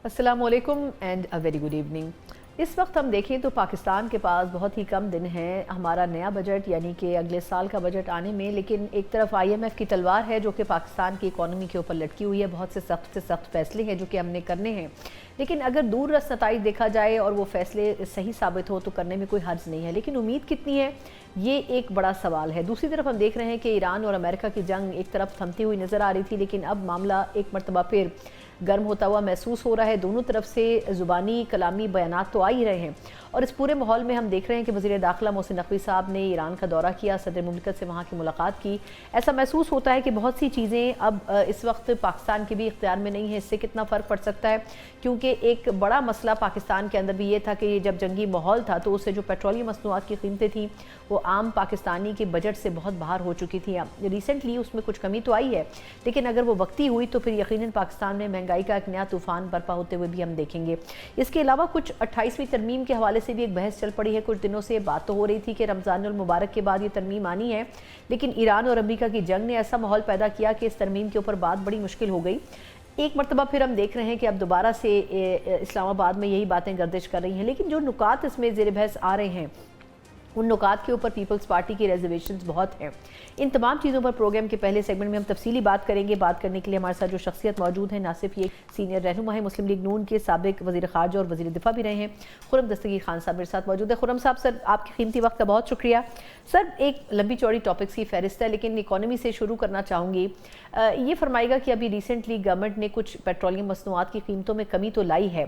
अस्सलामुअलैकुम and a very good evening. इस वक्त हम देखें तो पाकिस्तान के पास बहुत ही कम दिन हैं हमारा नया बजट यानी कि अगले साल का बजट आने में, लेकिन एक तरफ आईएमएफ की तलवार है जो कि पाकिस्तान की इकॉनमी के ऊपर लटकी हुई है। बहुत से सख्त फैसले हैं जो कि हमने करने हैं, लेकिन अगर दूर रस नताइज देखा जाए और वो फैसले सही साबित हो तो करने में कोई हर्ज नहीं है, लेकिन उम्मीद कितनी है ये एक बड़ा सवाल है। दूसरी तरफ हम देख रहे हैं कि ईरान और अमेरिका की जंग एक तरफ थमती हुई नज़र आ रही थी, लेकिन अब मामला एक मरतबा फिर गर्म होता हुआ महसूस हो रहा है। दोनों तरफ से ज़ुबानी कलामी बयानात तो आ ही रहे हैं, और इस पूरे माहौल में हम देख रहे हैं कि वज़ीर दाखिला मोहसिन नकवी साहब ने ईरान का दौरा किया, सदर मुमलिकत से वहाँ की मुलाकात की। ऐसा महसूस होता है कि बहुत सी चीज़ें अब इस वक्त पाकिस्तान के भी इख्तियार में नहीं है। इससे कितना फ़र्क पड़ सकता है, क्योंकि एक बड़ा मसला पाकिस्तान के अंदर भी ये था कि जब जंगी माहौल था तो उससे जो पेट्रोलियम मसनूआत की कीमतें थी वो आम पाकिस्तानी के बजट से बहुत बाहर हो चुकी थी। रिसेंटली उसमें कुछ कमी तो आई है, लेकिन अगर वो वक्ती हुई तो फिर यकीनन पाकिस्तान में महंगाई का एक नया तूफान बर्पा होते हुए भी हम देखेंगे। इसके अलावा कुछ 28वीं तरमीम के हवाले से भी एक बहस चल पड़ी है। कुछ दिनों से बात तो हो रही थी कि रमज़ानुल मुबारक के बाद ये तरमीम आनी है, लेकिन ईरान और अमेरिका की जंग ने ऐसा माहौल पैदा किया कि इस तरमीम के ऊपर बात बड़ी मुश्किल हो गई। एक मरतबा फिर हम देख रहे हैं कि अब दोबारा से इस्लामाबाद में यही बातें गर्दिश कर रही हैं, लेकिन जो नुकात इसमें ज़ेर बहस आ रहे हैं उन नुकात के ऊपर पीपल्स पार्टी की रेजर्वेशंस बहुत हैं। इन तमाम चीज़ों पर प्रोग्राम के पहले सेगमेंट में हम तफसीली बात करेंगे। बात करने के लिए हमारे साथ जो शख्सियत मौजूद है, ना सिर्फ ये सीनियर रहनुमा है, मुस्लिम लीग नून के साबिक वज़ीर ख़ारजा और वज़ीर दिफा भी रहे हैं, खुर्रम दस्तगीर खान साहब मेरे साथ मौजूद है। खुर्रम साहब, सर आपके कीमती वक्त का बहुत शुक्रिया। सर, एक लंबी चौड़ी टॉपिक्स की फहरिस्त है, लेकिन इकॉनमी से शुरू करना चाहूँगी। ये फरमाएगा कि अभी रिसेंटली गवर्नमेंट ने कुछ पेट्रोलियम मसनूआत की कीमतों में कमी तो लाई है,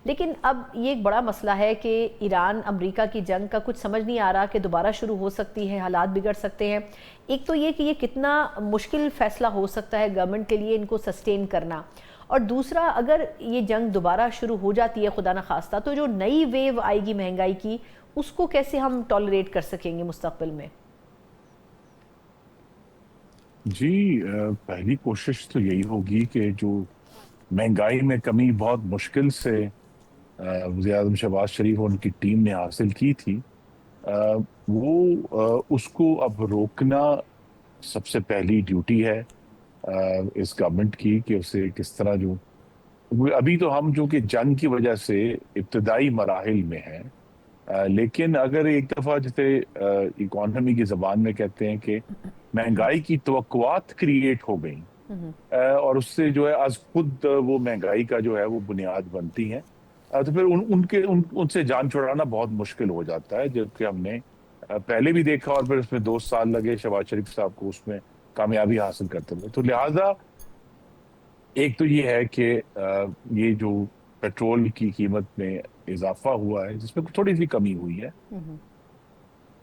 लेकिन अब ये एक बड़ा मसला है कि ईरान अमेरिका की जंग का कुछ समझ नहीं आ रहा कि दोबारा शुरू हो सकती है, हालात बिगड़ सकते हैं। एक तो ये कि ये कितना मुश्किल फ़ैसला हो सकता है गवर्नमेंट के लिए इनको सस्टेन करना, और दूसरा अगर ये जंग दोबारा शुरू हो जाती है खुदा न खास्ता, तो जो नई वेव आएगी महंगाई की उसको कैसे हम टॉलरेट कर सकेंगे मुस्तकबिल में? जी, पहली कोशिश तो यही होगी कि जो महंगाई में कमी बहुत मुश्किल से वज़ीर आज़म शहबाज शरीफ और उनकी टीम ने हासिल की थी, उसको अब रोकना सबसे पहली ड्यूटी है इस गवर्नमेंट की कि उसे किस तरह जो अभी तो हम जो कि जंग की वजह से इब्तदाई मराहिल में हैं, लेकिन अगर एक दफा जैसे इकोनॉमी की जबान में कहते हैं कि महंगाई की तवक्कुआत क्रिएट हो गई, और उससे जो है आज खुद वो महंगाई का जो है वो बुनियाद बनती हैं, तो फिर उनसे जान छुड़ाना बहुत मुश्किल हो जाता है, जबकि हमने पहले भी देखा और फिर उसमें 2 साल लगे शहबाज शरीफ साहब को उसमें कामयाबी हासिल करते हुए। तो लिहाजा एक तो ये है कि ये जो पेट्रोल की कीमत में इजाफा हुआ है जिसमें थोड़ी सी कमी हुई है,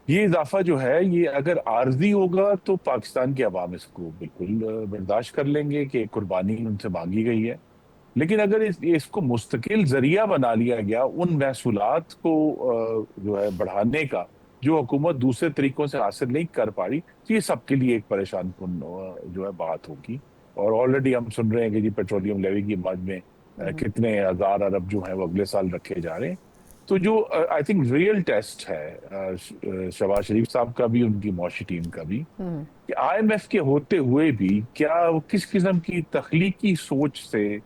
ये इजाफा जो है ये अगर आर्जी होगा तो पाकिस्तान के अवाम इसको बिल्कुल बर्दाश्त कर लेंगे कि कुर्बानी उनसे मांगी गई है। लेकिन अगर इसको मुस्तकिल जरिया बना लिया गया उन महसूलात को जो है बढ़ाने का, जो हुकूमत दूसरे तरीकों से हासिल नहीं कर पा रही, तो ये सबके लिए एक परेशान कुन जो है बात होगी। और ऑलरेडी हम सुन रहे हैं कि जी पेट्रोलियम लेवी की मद में कितने हजार अरब जो है वो अगले साल रखे जा रहे हैं। तो जो आई थिंक रियल टेस्ट है शहबाज शरीफ साहब का भी, उनकी मौशी टीम का भी, कि आईएमएफ के होते हुए भी क्या वो किस किस्म की तख्लीकी सोच से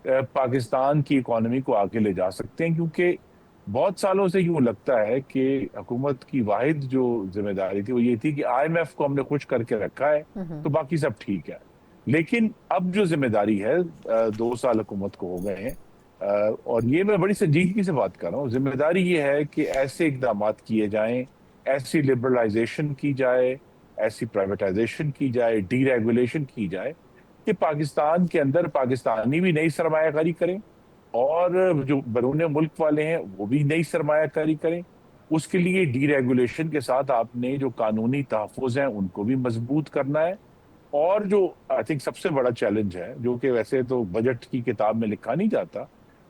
पाकिस्तान की इकोनॉमी को आगे ले जा सकते हैं। क्योंकि बहुत सालों से यूं लगता है कि हुकूमत की वाहिद जो जिम्मेदारी थी वो ये थी कि आईएमएफ को हमने खुश करके रखा है तो बाकी सब ठीक है। लेकिन अब जो जिम्मेदारी है 2 साल हुकूमत को हो गए हैं, और ये मैं बड़ी संजीदगी से बात कर रहा हूँ, जिम्मेदारी ये है कि ऐसे इकदाम किए जाएं, ऐसी लिबरलाइजेशन की जाए, ऐसी प्राइवेटाइजेशन की जाए, डीरेगुलेशन की जाए कि पाकिस्तान के अंदर पाकिस्तानी भी नई सरमायाकारी करें और जो बैरून मुल्क वाले हैं वो भी नई सरमायाकारी करें। उसके लिए डीरेगुलेशन के साथ आपने जो कानूनी तहफ़्फ़ुज़ हैं उनको भी मजबूत करना है। और जो आई थिंक सबसे बड़ा चैलेंज है, जो कि वैसे तो बजट की किताब में लिखा नहीं जाता,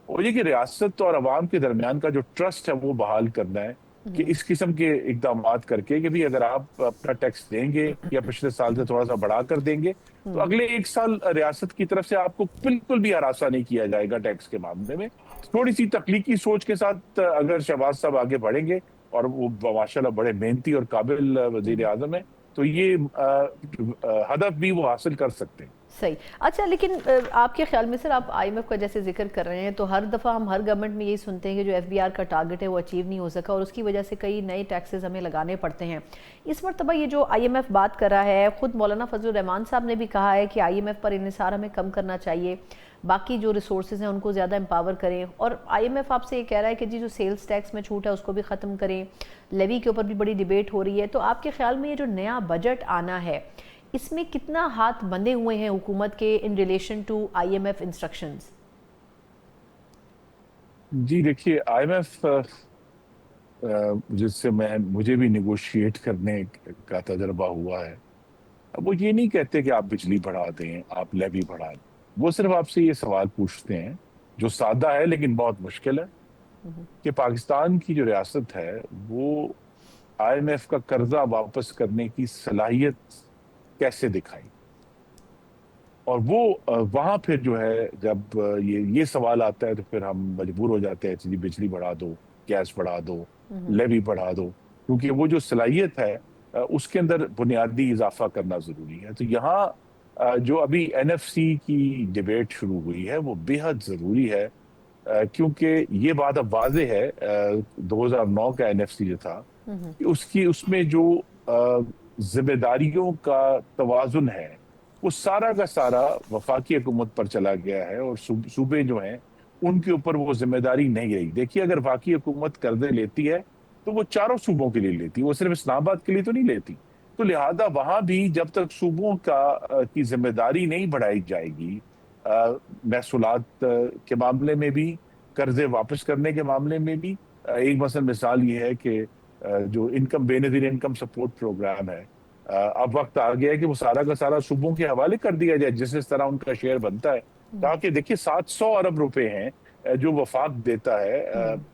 और ये कि रियासत और अवाम के दरमियान का जो ट्रस्ट है वो बहाल करना है, कि इस किस्म के इकदाम करके कि भी अगर आप अपना टैक्स देंगे या पिछले साल से थोड़ा सा बढ़ा कर देंगे तो अगले 1 साल रियासत की तरफ से आपको बिल्कुल भी हरासा नहीं किया जाएगा टैक्स के मामले में। थोड़ी सी तख्लीकी सोच के साथ अगर शहबाज साहब आगे बढ़ेंगे, और वो माशाल्लाह बड़े मेहनती और काबिल वजीर आजम है, तो ये हदफ भी वो हासिल कर सकते हैं। सही। अच्छा, लेकिन आपके ख्याल में सर, आप आईएमएफ का जैसे जिक्र कर रहे हैं, तो हर दफ़ा हम हर गवर्नमेंट में यही सुनते हैं कि जो एफबीआर का टारगेट है वो अचीव नहीं हो सका और उसकी वजह से कई नए टैक्सेस हमें लगाने पड़ते हैं। इस मरतबा ये जो आईएमएफ बात कर रहा है, ख़ुद मौलाना फजलुर रहमान साहब ने भी कहा है कि आईएमएफ पर इन्हिसार हमें कम करना चाहिए, बाकी जो रिसोर्सेज हैं उनको ज़्यादा एम्पावर करें। और आईएमएफ आपसे ये कह रहा है कि जी जो सेल्स टैक्स में छूट है उसको भी ख़त्म करें, लेवी के ऊपर भी बड़ी डिबेट हो रही है। तो आपके ख्याल में ये जो नया बजट आना है, इसमें कितना हाथ बंधे हुए हैं हुकूमत के in relation to IMF instructions? जी देखिए, आईएमएफ जिससे मुझे भी निगोशिएट करने का तजर्बा हुआ है, अब वो ये नहीं कहते कि आप बिजली बढ़ा दें, आप लेवी बढ़ा दें। वो सिर्फ आपसे ये सवाल पूछते हैं, जो सादा है लेकिन बहुत मुश्किल है, कि पाकिस्तान की जो रियासत है वो आईएमएफ का कर्जा वापस करने की सलाहियत कैसे दिखाई। और वो वहां फिर जो है, जब ये सवाल आता है तो फिर हम मजबूर हो जाते हैं, जी बिजली बढ़ा दो, गैस बढ़ा दो, लेवी बढ़ा दो, क्योंकि वो जो सलाहियत है उसके अंदर बुनियादी इजाफा करना जरूरी है। तो यहाँ जो अभी एनएफसी की डिबेट शुरू हुई है वो बेहद जरूरी है, क्योंकि ये बात अब वाजे है, 2009 का एनएफसी जो था, कि उसकी उसमें जो जिम्मेदारियों का तवाजुन है वो सारा का सारा वफाकी हुकूमत पर चला गया है, और सूबे जो हैं उनके ऊपर वो जिम्मेदारी नहीं रही। देखिए, अगर वफाकी हुकूमत कर्जे लेती है तो वो चारों सूबों के लिए लेती है, वो सिर्फ इस्लामाबाद के लिए तो नहीं लेती। तो लिहाजा वहां भी जब तक सूबों की जिम्मेदारी नहीं बढ़ाई जाएगी, महसूलात के मामले में भी, कर्जे वापस करने के मामले में भी, एक मसल मिसाल ये है कि जो बेनजीर इनकम सपोर्ट प्रोग्राम है, अब वक्त आ गया है कि वो सारा का सारा सूबों के हवाले कर दिया जाए, जिस तरह उनका शेयर बनता है। ताकि देखिए, 700 अरब रुपए हैं जो वफाक देता है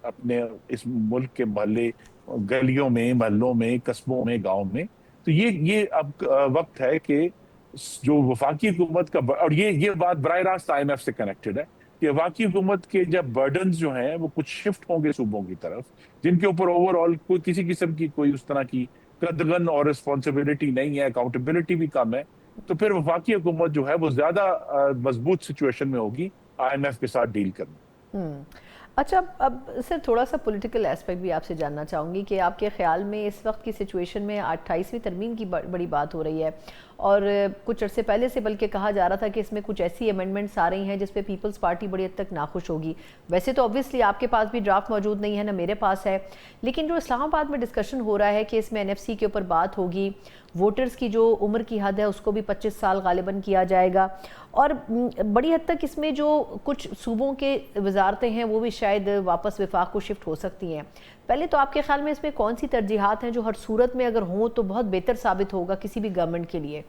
अपने इस मुल्क के मोहल्ले, गलियों में, मोहल्लों में, कस्बों में, गांव में। तो ये अब वक्त है कि जो वफाकी हुकूमत का, और ये बात बराह रास्त आईएमएफ से कनेक्टेड है, कि वफाकी हुकूमत के जब बर्डन्स जो हैं वो कुछ शिफ्ट होंगे सूबों की तरफ, जिनके ऊपर ओवरऑल कोई किसी किस्म की कोई उस तरह की कदगन और रिस्पॉन्सिबिलिटी नहीं है, अकाउंटेबिलिटी भी कम है, तो फिर वफाकी हुकूमत जो है वो ज्यादा मजबूत सिचुएशन में होगी आईएमएफ के साथ डील करने। अच्छा, अब सर थोड़ा सा पॉलिटिकल एस्पेक्ट भी आपसे जानना चाहूँगी कि आपके ख्याल में इस वक्त की सिचुएशन में 28वीं तरमीम की बड़ी बात हो रही है, और कुछ अरसे पहले से बल्कि कहा जा रहा था कि इसमें कुछ ऐसी अमेंडमेंट्स आ रही हैं जिस पे पीपल्स पार्टी बड़ी हद तक नाखुश होगी। वैसे तो ऑब्वियसली आपके पास भी ड्राफ्ट मौजूद नहीं है, ना मेरे पास है, लेकिन जो इस्लामाबाद में डिस्कशन हो रहा है कि इसमें एनएफसी के ऊपर बात होगी, वोटर्स की जो उम्र की हद है उसको भी 25 साल गालिबन किया जाएगा, और बड़ी हद तक इसमें जो कुछ सूबों के वजारतें हैं वो भी शायद वापस वफाक को शिफ्ट हो सकती हैं। पहले तो आपके ख्याल में इसमें कौन सी तरजीहात हैं जो हर सूरत में अगर हों तो बहुत बेहतर साबित होगा किसी भी गवर्नमेंट के लिए?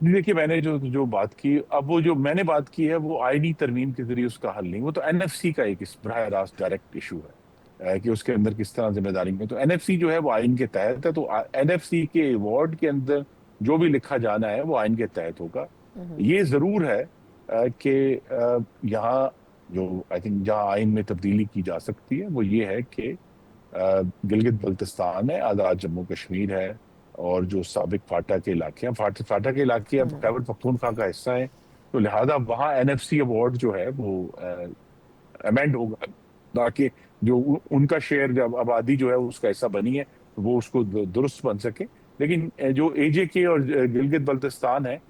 देखिए, मैंने जो जो बात की, अब वो जो मैंने बात की है वो आईनी तरमीम के जरिए उसका हल नहीं, वो तो एनएफसी का एक बराह रास्त डायरेक्ट इशू है, कि उसके अंदर किस तरह जिम्मेदारी है। तो एनएफसी जो है वो आइन के तहत है, तो एनएफसी के वार्ड के अंदर जो भी लिखा जाना है वो आइन के तहत होगा। ये जरूर है कि यहाँ जो आई थिंक जहाँ आइन में तब्दीली की जा सकती है वो ये है कि गिलगित बल्तिस्तान है, आज़ाद जम्मू कश्मीर है, और जो साबिक फाटा के इलाके हैं, फाटा के इलाके अब खैबर पख्तूनख्वा का हिस्सा है, तो लिहाजा वहाँ एनएफसी अवार्ड जो है वो अमेंड होगा, ताकि जो उनका शेयर, जब आबादी जो है उसका हिस्सा बनी है, तो वो उसको दुरुस्त बन सके। लेकिन जो एजेके और गिलगित बल्तिस्तान है,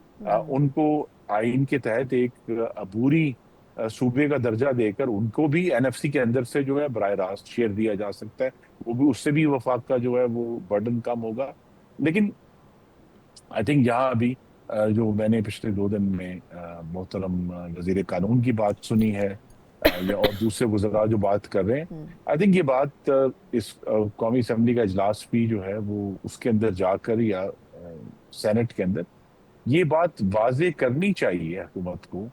उनको आइन के तहत एक अबूरी सूबे का दर्जा देकर उनको भी एनएफसी के अंदर से जो है बराह रास्त शेयर दिया जा सकता है। वो भी, उससे भी वफाक का जो है वो बर्डन कम होगा। लेकिन आई थिंक यहाँ अभी जो मैंने पिछले 2 दिन में मोहतरम वजीर कानून की बात सुनी है, या और दूसरे वज़रा जो बात कर रहे हैं, आई थिंक ये बात इस कौमी असम्बली का इजलास भी जो है वो उसके अंदर जाकर, या सेनेट के अंदर ये बात वाजे करनी चाहिए हुकूमत को,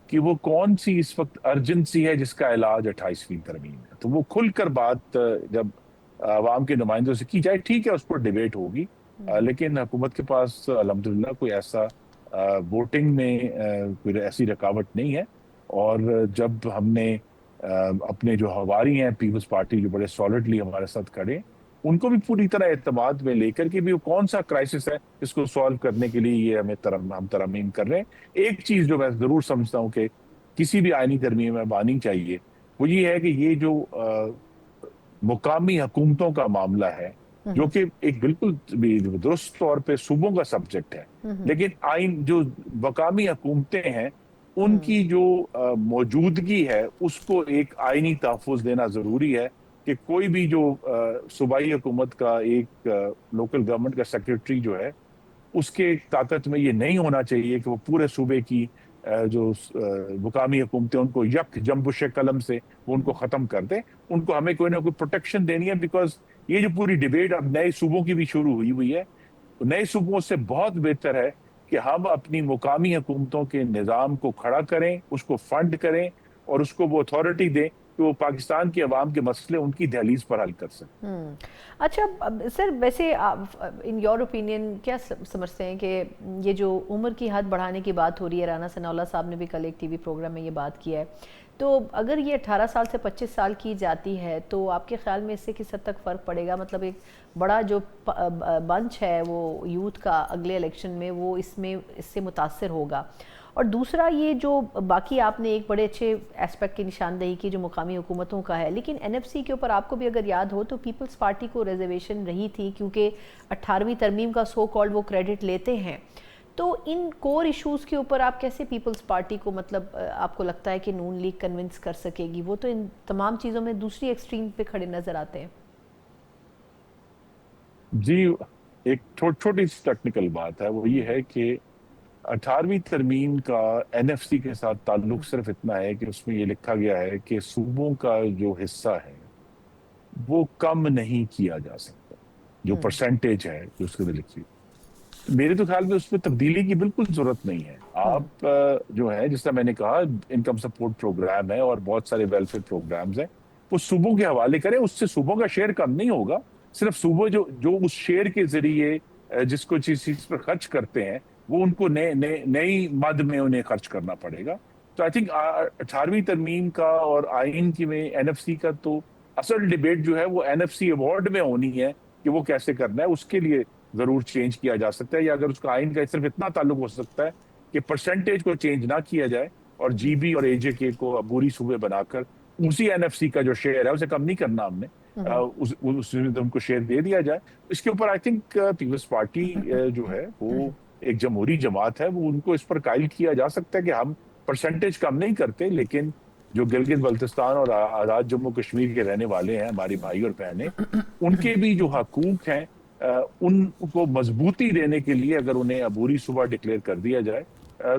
कि वो कौन सी इस वक्त अर्जेंसी है जिसका इलाज 28वीं तरमीम है। तो वो खुलकर बात जब आवाम के नुमाइंदों से की जाए, ठीक है, उस पर डिबेट होगी, लेकिन हुकूमत के पास अल्हम्दुलिल्लाह कोई ऐसा वोटिंग में कोई ऐसी रुकावट नहीं है। और जब हमने अपने जो हवारी हैं पीपल्स पार्टी, जो बड़े सॉलिडली हमारे साथ खड़े, उनको भी पूरी तरह एतमाद में लेकर के भी वो कौन सा क्राइसिस है इसको सॉल्व करने के लिए ये हम तरमीम कर रहे हैं। एक चीज जो मैं जरूर समझता हूँ कि किसी भी आईनी तरमीम में आनी चाहिए, वो ये है कि ये जो मुकामी हुकूमतों का मामला है, जो कि एक बिल्कुल भी दुरुस्त तौर पे सूबों का सब्जेक्ट है, लेकिन आइन जो मकामी हुकूमतें हैं उनकी जो मौजूदगी है उसको एक आईनी तहफ़्फ़ुज़ देना जरूरी है कि कोई भी जो सूबाई हुकूमत का एक लोकल गवर्नमेंट का सेक्रेटरी जो है उसके ताकत में ये नहीं होना चाहिए कि वो पूरे सूबे की जो मुकामी हुकूमतें उनको यक जंबुश कलम से वो उनको खत्म कर दे। उनको हमें कोई ना कोई प्रोटेक्शन देनी है, बिकॉज ये जो पूरी डिबेट अब नए सूबों की भी शुरू हुई हुई है, तो नए सूबों से बहुत बेहतर है कि हम अपनी मुकामी हुकूमतों के निज़ाम को खड़ा करें, उसको फंड करें और उसको वो अथॉरिटी दें कि वो पाकिस्तान के अवाम के मसले उनकी दहलीज पर हल कर सकें। अच्छा सर, वैसे इन योर ओपिनियन क्या समझते हैं कि ये जो उम्र की हद बढ़ाने की बात हो रही है, राना सनाउल्लाह साहब ने भी कल एक टीवी प्रोग्राम में ये बात किया है, तो अगर ये 18 साल से 25 साल की जाती है तो आपके ख्याल में इससे किस हद तक फ़र्क पड़ेगा? मतलब एक बड़ा जो बंच है वो यूथ का अगले इलेक्शन में वो इससे मुतासर होगा। और दूसरा ये जो बाकी आपने एक बड़े अच्छे एस्पेक्ट की निशानदेही की जो मुकामी हुकूमतों का है, लेकिन एनएफसी के ऊपर आपको भी अगर याद हो तो पीपल्स पार्टी को रिजर्वेशन रही थी क्योंकि 18वीं तरमीम का सो कॉल्ड वो क्रेडिट लेते हैं। तो इन कोर इश्यूज़ के ऊपर आप कैसे पीपल्स पार्टी को, मतलब आपको लगता है कि नून लीग कन्विंस कर सकेगी? वो तो इन तमाम चीज़ों में दूसरी एक्सट्रीम पे खड़े नज़र आते हैं। जी, एक छोटी सी टेक्निकल बात है, वो ये है कि 18वीं तरमीम का एनएफसी के साथ ताल्लुक सिर्फ इतना है कि उसमें ये लिखा गया है कि सूबों का जो हिस्सा है वो कम नहीं किया जा सकता, जो परसेंटेज है जो उसके अंदर लिखी। मेरे तो ख्याल में उसमें तब्दीली की बिल्कुल जरूरत नहीं है। आप जो है, जिस तरह मैंने कहा, इनकम सपोर्ट प्रोग्राम है और बहुत सारे वेलफेयर प्रोग्राम्स हैं, वो सूबों के हवाले करें, उससे सूबों का शेयर कम नहीं होगा। सिर्फ सूबे जो जो उस शेयर के जरिए जिसको जिस चीज पर खर्च करते हैं वो उनको नई मद में उन्हें खर्च करना पड़ेगा। तो आई थिंक 18वीं तरमीम का और आइन की में एनएफसी का तो असल डिबेट जो है वो एनएफसी अवार्ड में होनी है कि वो कैसे करना है, उसके लिए जरूर चेंज किया जा सकता है। या अगर उसका आइन का सिर्फ इतना ताल्लुक हो सकता है कि परसेंटेज को चेंज ना किया जाए और जीबी और एजेके को अबूरी सूबे बनाकर उसी एनएफसी का जो शेयर है उसे कम नहीं करना हमने, उसमें तो उनको शेयर दे दिया जाए। इसके ऊपर आई थिंक पीपल्स पार्टी जो है वो एक जमहूरी जमात है, वो उनको इस पर कायल किया जा सकता है कि हम परसेंटेज कम नहीं करते, लेकिन जो गिलगित बल्तिस्तान और आजाद जम्मू कश्मीर के रहने वाले हैं, हमारे भाई और बहनें, उनके भी जो हकूक हैं उनको मजबूती देने के लिए अगर उन्हें अबूरी सूबा डिक्लेयर कर दिया जाए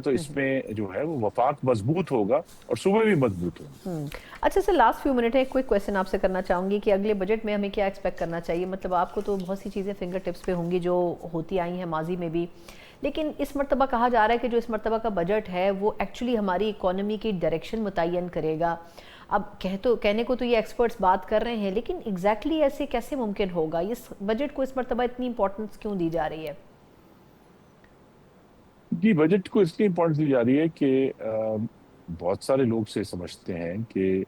तो इसमें जो है वो वफाक मजबूत होगा और सूबे भी मजबूत होंगे। अच्छा सर, लास्ट फ्यू मिनट है, एक क्विक क्वेश्चन आपसे करना चाहूँगी कि अगले बजट में हमें क्या एक्सपेक्ट करना चाहिए? मतलब आपको तो बहुत सी चीज़ें फिंगर टिप्स पे होंगी जो होती आई हैं माजी में भी, लेकिन इस मरतबा कहा जा रहा है कि जो इस मरतबा का बजट है वो एक्चुअली हमारी इकोनॉमी की डायरेक्शन मुतय्यन करेगा। अब कहने को तो ये एक्सपर्ट्स बात कर रहे हैं, लेकिन एग्जैक्टली ऐसे कैसे मुमकिन होगा? इस बजट को इस मरतबा इतनी इंपॉर्टेंस क्यों दी जा रही है? जी, बजट को इसलिए इम्पोर्टेंस दी जा रही है कि बहुत सारे लोग से समझते हैं कि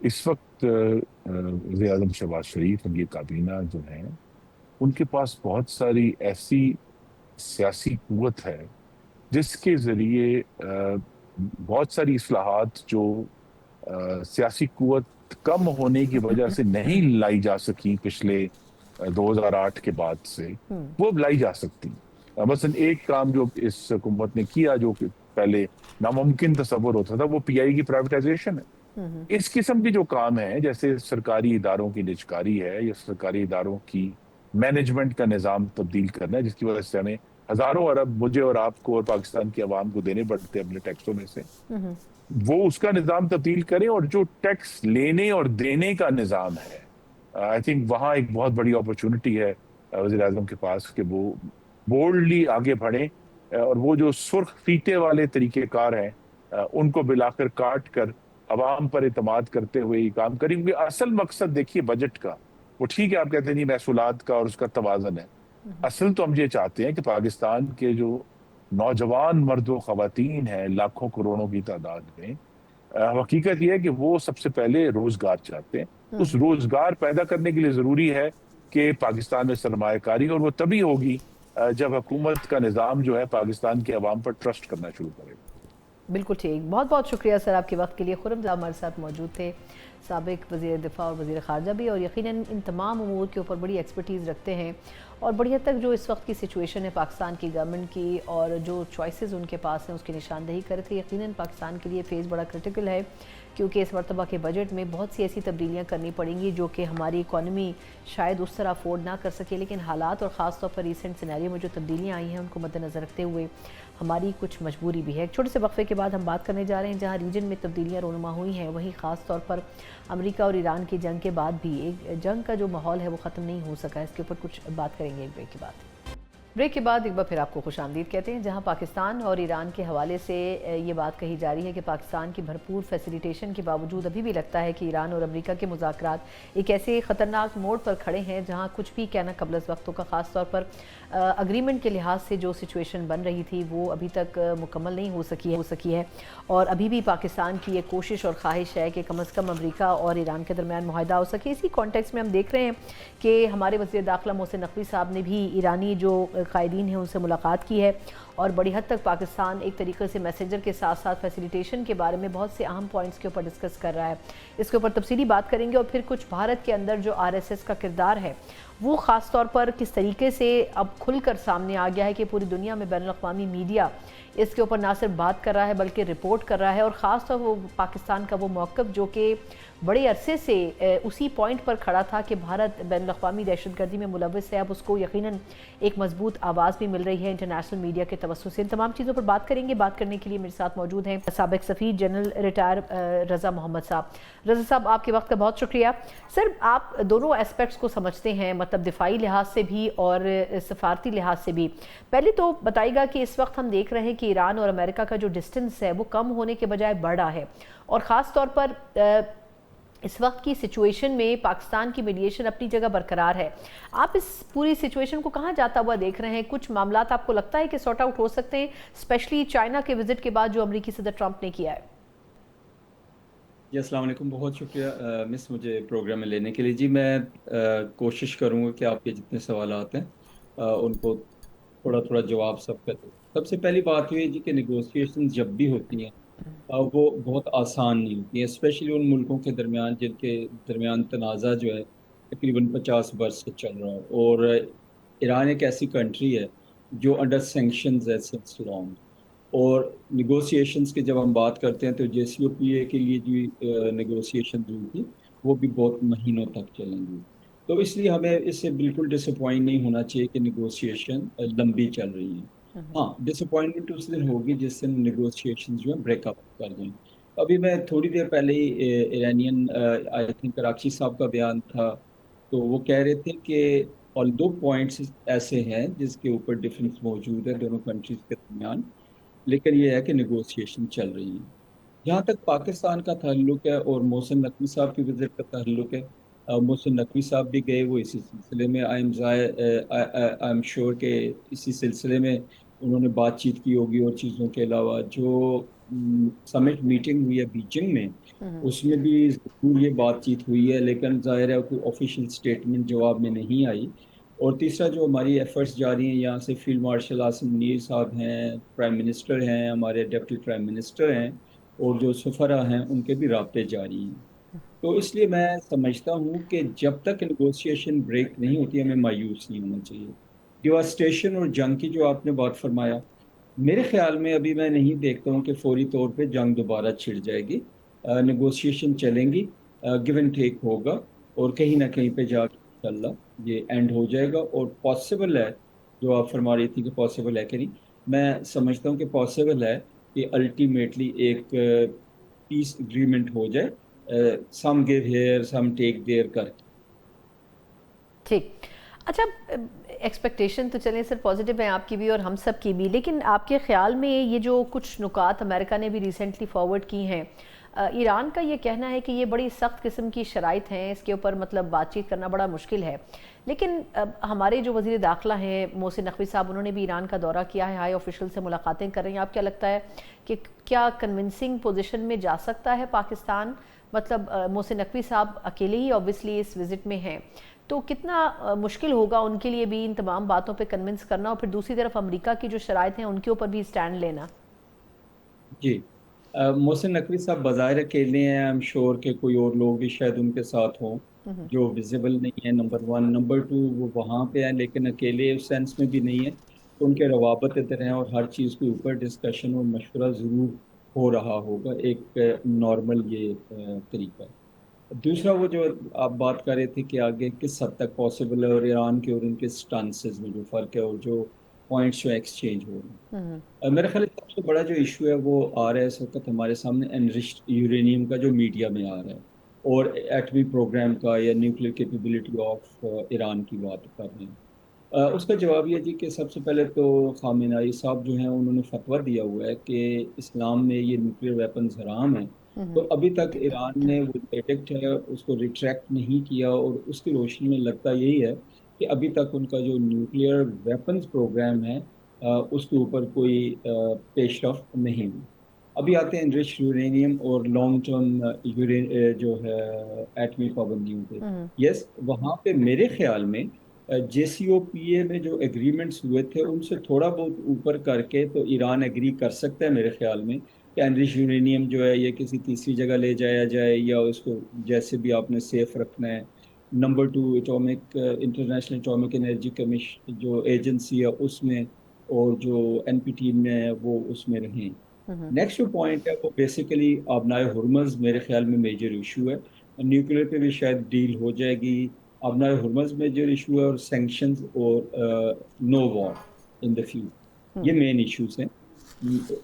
इस वक्त वज़ीर आज़म शहबाज शरीफ, उनकी काबीना जो है, उनके पास बहुत सारी ऐसी सियासी कुव्वत है जिसके जरिए बहुत सारी इस्लाहात जो सियासी कुव्वत कम होने की वजह से नहीं लाई जा सकी पिछले 2008 के बाद से, वो अब लाई जा सकती। मसलन एक काम जो इस हुकूमत ने किया जो कि पहले नामुमकिन तस्वुर होता था, वो पीआई की प्राइवेटाइजेशन है। इस किस्म के जो काम है, जैसे सरकारी इदारों की निजकारी है या सरकारी इदारों की मैनेजमेंट का निज़ाम तब्दील करना है, जिसकी वजह से हमें हजारों अरब मुझे और आपको और पाकिस्तान की आवाम को देने पड़ते हैं अपने टैक्सों में से, वो उसका निज़ाम तब्दील करें। और जो टैक्स लेने और देने का निज़ाम है, आई थिंक वहाँ एक बहुत बड़ी अपॉर्चुनिटी है वज़ीर आज़म के पास कि वो बोल्डली आगे बढ़े और वो जो सुर्ख फीते वाले तरीक़ेकार हैं उनको बिलाकर काट कर अवाम पर इतमाद करते हुए ये काम करें। क्योंकि असल मकसद देखिए बजट का, वो ठीक है आप कहते हैं नहीं महसूलात का और उसका तवाज़न है, असल तो हम ये चाहते हैं कि पाकिस्तान के जो नौजवान मर्द व ख़वातीन हैं लाखों करोड़ों की तादाद में, हकीकत यह है कि वो सबसे पहले रोजगार चाहते हैं। उस रोजगार पैदा करने के लिए जरूरी है कि पाकिस्तान में सरमायाकारी, और वो तभी होगी जब हुकूमत का निज़ाम जो है पाकिस्तान के अवाम पर ट्रस्ट करना शुरू करेगा। बिल्कुल ठीक, बहुत बहुत शुक्रिया सर आपके वक्त के लिए। खुर्रम जहाँ हमारे साथ मौजूद थे, साबिक वज़ीर दिफ़ा और वज़ीर ख़ारजा भी, और यकीनन इन तमाम अमूर के ऊपर बड़ी एक्सपर्टीज़ रखते हैं। और बड़ी हद तक जो इस वक्त की सिचुएशन है पाकिस्तान की गवर्नमेंट की और जो चॉइसेस उनके पास हैं उसकी निशानदेही करे थे। यकीनन पाकिस्तान के लिए फ़ेज़ बड़ा क्रिटिकल है, क्योंकि इस मरतबा के बजट में बहुत सी ऐसी तब्दीलियाँ करनी पड़ेंगी जो कि हमारी इकॉनमी शायद उस तरह अफोर्ड ना कर सके। लेकिन हालात और ख़ास तौर पर रिसेंट सिनेरियो में जो तब्दीलियाँ आई हैं उनको मद्देनज़र रखते हुए हमारी कुछ मजबूरी भी है। एक छोटे से वक्फे के बाद हम बात करने जा रहे हैं जहाँ रीजन में तब्दीलियाँ रोनुमा हुई हैं, वहीं ख़ास तौर पर अमेरिका और ईरान की जंग के बाद भी एक जंग का जो माहौल है वो ख़त्म नहीं हो सका। इसके ऊपर कुछ बात करेंगे एक ब्रेक के बाद। ब्रेक के बाद एक बार फिर आपको खुशामदीद कहते हैं, जहां पाकिस्तान और ईरान के हवाले से ये बात कही जा रही है कि पाकिस्तान की भरपूर फैसिलिटेशन के बावजूद अभी भी लगता है कि ईरान और अमेरिका के मुज़ाकरात एक ऐसे ख़तरनाक मोड़ पर खड़े हैं जहां कुछ भी कहना कबल वक्त होगा। ख़ास तौर पर अग्रीमेंट के लिहाज से जो सिचुएशन बन रही थी वो अभी तक मुकम्मल नहीं हो सकी है और अभी भी पाकिस्तान की ये कोशिश और ख्वाहिश है कि कम अज़ कम अमेरिका और ईरान के दरमियान मुआहदा हो सके। इसी कॉन्टेक्स्ट में हम देख रहे हैं कि हमारे वज़ीर दाखिला मोहसिन नकवी साहब ने भी ईरानी जो कायदीन हैं उनसे मुलाकात की है और बड़ी हद तक पाकिस्तान एक तरीके से मैसेंजर के साथ साथ फैसिलिटेशन के बारे में बहुत से अहम पॉइंट्स के ऊपर डिस्कस कर रहा है। इसके ऊपर तफसीली बात करेंगे और फिर कुछ भारत के अंदर जो आरएसएस का किरदार है वो ख़ास तौर पर किस तरीके से अब खुलकर सामने आ गया है कि पूरी दुनिया में बैनुल-अक़वामी मीडिया इसके ऊपर ना सिर्फ बात कर रहा है बल्कि रिपोर्ट कर रहा है। और ख़ास तौर वो पाकिस्तान का वो मौक़िफ़ जो कि बड़े अरसे से उसी पॉइंट पर खड़ा था कि भारत बैनुल-अक़वामी दहशतगर्दी में मुलव्वस है, अब उसको यकीनन एक मजबूत आवाज़ भी मिल रही है इंटरनेशनल मीडिया के तवज्जुह से। इन तमाम चीज़ों पर बात करेंगे। बात करने के लिए मेरे साथ मौजूद हैं साबिक़ सफ़ीर जनरल रिटायर रज़ा मोहम्मद साहब। रज़ा साहब, आपके वक्त का बहुत शुक्रिया। सर, आप दोनों एस्पेक्ट्स को समझते हैं, मतलब दिफाई लिहाज से भी और सफारती लिहाज से भी। पहले तो बताइएगा कि इस वक्त हम देख रहे हैं कि ईरान और अमेरिका का जो डिस्टेंस है वो कम होने के बजाय बढ़ा है और ख़ास तौर पर इस वक्त की सिचुएशन में पाकिस्तान की मीडिएशन अपनी जगह बरकरार है। आप इस पूरी सिचुएशन को कहाँ जाता हुआ देख रहे हैं? कुछ मामलात आपको लगता है कि सॉर्ट आउट हो सकते हैं, स्पेशली चाइना के विजिट के बाद जो अमेरिकी सदर ट्रंप ने किया है? जी, अस्सलाम वालेकुम, बहुत शुक्रिया मिस मुझे प्रोग्राम में लेने के लिए। जी, मैं कोशिश करूँगा कि आपके जितने सवाल आते हैं उनको थोड़ा थोड़ा जवाब सबका दूँ। सबसे पहली बात ये है जी कि नेगोशिएशन जब भी होती हैं वो बहुत आसान नहीं होती है, स्पेशली उन मुल्कों के दरमियान जिनके दरमियान तनाज़ा जो है तकरीबन 50 बरस से चल रहा है। और ईरान एक ऐसी कंट्री है जो अंडर सेंक्शंस है सिंस लॉन्ग। और निगोशिएशंस की जब हम बात करते हैं तो JCPOA के लिए जो नेगोशिएशन हुई थी वो भी बहुत महीनों तक चलेंगी। तो इसलिए हमें इससे बिल्कुल डिसअपॉइंट नहीं होना चाहिए कि नेगोशिएशन लंबी चल रही है। हाँ, डिसअपॉइंटमेंट उस दिन होगी जिस दिन नेगोशिएशन जो है ब्रेकअप कर दें। अभी मैं थोड़ी देर पहले ही ईरानियन आई थिंक कराची साहब का बयान था, तो वो कह रहे थे कि ऑल दो पॉइंट्स ऐसे हैं जिसके ऊपर डिफरेंस मौजूद है दोनों कंट्रीज के दरमियान, लेकिन ये है कि नेगोशिएशन चल रही है। जहाँ तक पाकिस्तान का ताल्लुक है और मोहसिन नकवी साहब की विजिट का ताल्लुक है, मोहसिन नकवी साहब भी गए वो इसी सिलसिले में। आई एम श्योर कि इसी सिलसिले में उन्होंने बातचीत की होगी। और चीज़ों के अलावा जो समिट मीटिंग हुई है बीजिंग में, उसमें भी ज़रूर ये बातचीत हुई है, लेकिन ज़ाहिर है कोई ऑफिशियल स्टेटमेंट जवाब में नहीं आई। और तीसरा जो हमारी एफर्ट्स जारी हैं, यहाँ से फील्ड मार्शल आसिम मुनीर साहब हैं, प्राइम मिनिस्टर हैं, हमारे डिप्टी प्राइम मिनिस्टर हैं और जो सफरा हैं उनके भी राब्ते जारी हैं। तो इसलिए मैं समझता हूँ कि जब तक नेगोशिएशन ब्रेक नहीं होती हमें मायूस नहीं होना चाहिए। डिवास्टेशन और जंग की जो आपने बात फरमाया, मेरे ख्याल में अभी मैं नहीं देखता हूँ कि फौरी तौर पे जंग दोबारा छिड़ जाएगी। नेगोशिएशन चलेंगी, गिव एंड टेक होगा और कहीं ना कहीं पे जाकर इंशाल्लाह ये एंड हो जाएगा। और पॉसिबल है, जो आप फरमा रही थी कि पॉसिबल है कि नहीं, मैं समझता हूँ कि पॉसिबल है कि अल्टीमेटली एक पीस एग्रीमेंट हो जाए, some give here some take there करके। ठीक। अच्छा, एक्सपेक्टेशन तो चलें सर पॉजिटिव है आपकी भी और हम सब की भी, लेकिन आपके ख्याल में ये जो कुछ नुकात अमेरिका ने भी रिसेंटली फॉरवर्ड की हैं ईरान का ये कहना है कि ये बड़ी सख्त किस्म की शराइत हैं, इसके ऊपर मतलब बातचीत करना बड़ा मुश्किल है। लेकिन हमारे जो वज़ीर दाखिला हैं मोहसिन नकवी साहब, उन्होंने भी ईरान का दौरा किया है, हाई ऑफिशियल से मुलाकातें कर रहे हैं। आप क्या लगता है कि क्या कन्विंसिंग पोजीशन में जा सकता है पाकिस्तान? मतलब मोहसिन नकवी साहब अकेले ही ऑब्वियसली इस विज़िट में हैं, तो कितना मुश्किल होगा उनके लिए भी इन तमाम बातों पे कन्विंस करना, और फिर दूसरी तरफ अमेरिका की जो शराइत हैं उनके ऊपर भी स्टैंड लेना? जी, मोहसिन नकवी साहब बाज़ाहिर अकेले हैं। आई एम श्योर कि कोई और लोग भी शायद उनके साथ हों जो विजिबल नहीं है, नंबर वन। नंबर टू, वो वहाँ पे हैं लेकिन अकेले उस सेंस में भी नहीं है, तो उनके रवाबत इधर हैं और हर चीज़ के ऊपर डिस्कशन और मशवरा ज़रूर हो रहा होगा। एक नॉर्मल ये तरीका है। दूसरा, वो जो आप बात कर रहे थे कि आगे किस हद तक पॉसिबल है, और ईरान के और उनके स्टांसेस में जो फ़र्क है और जो पॉइंट्स जो एक्सचेंज हो रहे हैं। मेरा ख्याल है सबसे बड़ा जो इशू है वो आ रहा है इस वक्त हमारे सामने एनरिच्ड यूरेनियम का, जो मीडिया में आ रहा है, और एटमी प्रोग्राम का या न्यूक्लियर कैपेबिलिटी ऑफ ईरान की बात कर रहे हैं। उसका जवाब ये जी कि सबसे पहले तो खामेनेई साहब जो हैं उन्होंने फतवा दिया हुआ है कि इस्लाम में ये न्यूक्लियर वेपन्स हराम हैं। तो अभी तक ईरान ने वो एडिक्ट है उसको रिट्रैक्ट नहीं किया, और उसकी रोशनी में लगता यही है कि अभी तक उनका जो न्यूक्लियर वेपन्स प्रोग्राम है उसके ऊपर कोई पेशरफ नहीं हुई। अभी आते हैं एनरिच यूरेनियम और लॉन्ग टर्म जो है एटमी पाबंदियों पे। यस, वहाँ पे मेरे ख्याल में JCPOA में जो एग्रीमेंट्स हुए थे उनसे थोड़ा बहुत ऊपर करके तो ईरान एग्री कर सकता है मेरे ख्याल में कि एनरिच यूरेनियम जो है ये किसी तीसरी जगह ले जाया जाए, या उसको जैसे भी आपने सेफ रखना है। Number two, atomic international atomic energy commission जो एजेंसी है उसमें, और जो NPT में है वो उसमें रहें। नेक्स्ट जो पॉइंट है वो बेसिकली आबनाए हुर्मज मेरे ख्याल में मेजर इशू है। न्यूक्लियर पे भी शायद डील हो जाएगी। आबनाए हुर्मज मेजर इशू है, और सैंक्शंस और no war in the future, ये मेन इश्यूज हैं।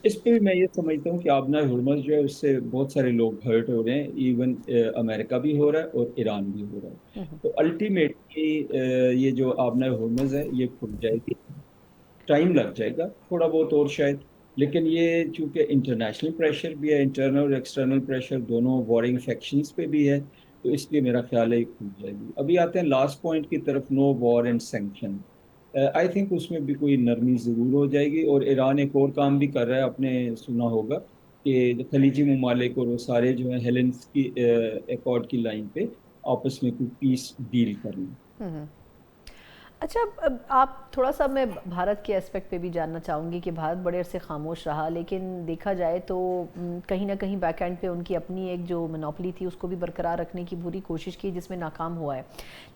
इस पे भी मैं ये समझता हूँ कि आबनाए हुर्मज जो है उससे बहुत सारे लोग हर्ट हो रहे हैं, इवन अमेरिका भी हो रहा है और ईरान भी हो रहा है। तो अल्टीमेटली ये जो आबनाए हुर्मज है ये खुल जाएगी। टाइम लग जाएगा थोड़ा बहुत और शायद, लेकिन ये चूंकि इंटरनेशनल प्रेशर भी है, इंटरनल और एक्सटर्नल प्रेशर दोनों वॉरिंग फैक्शंस पे भी है, तो इसलिए मेरा ख्याल है ये खुल जाएगी। अभी आते हैं लास्ट पॉइंट की तरफ, no war and sanction. I think उसमें भी कोई नरमी जरूर हो जाएगी, और ईरान एक और काम भी कर रहा है, आपने सुना होगा कि खलीजी ममालिक और वो सारे जो है हेलेंसकी अकॉर्ड की लाइन पे आपस में कोई पीस डील कर लें। अच्छा, अब आप थोड़ा सा, मैं भारत के एस्पेक्ट पे भी जानना चाहूँगी कि भारत बड़े अरसे खामोश रहा, लेकिन देखा जाए तो कहीं ना कहीं बैक एंड पे उनकी अपनी एक जो मोनोपोली थी उसको भी बरकरार रखने की पूरी कोशिश की, जिसमें नाकाम हुआ है।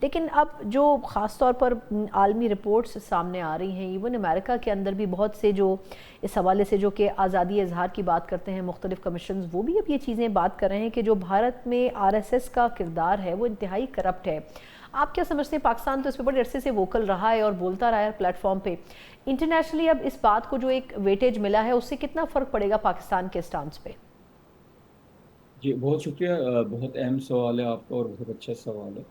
लेकिन अब जो ख़ास तौर पर आलमी रिपोर्ट्स सामने आ रही हैं, इवन अमेरिका के अंदर भी बहुत से जो इस हवाले से जो कि आज़ादी इजहार की बात करते हैं, मुख्तलिफ कमीशन, वो भी अब ये चीज़ें बात कर रहे हैं कि जो भारत में RSS का किरदार है वो इंतहाई करप्ट है। आप क्या समझते हैं? पाकिस्तान तो इस पर बड़े अरसे से वोकल रहा है और बोलता रहा है प्लेटफॉर्म पे। इंटरनेशनली अब इस बात को जो एक वेटेज मिला है उससे कितना फ़र्क पड़ेगा पाकिस्तान के स्टांस पे? जी, बहुत शुक्रिया। बहुत अहम सवाल है आपका और बहुत अच्छा सवाल है।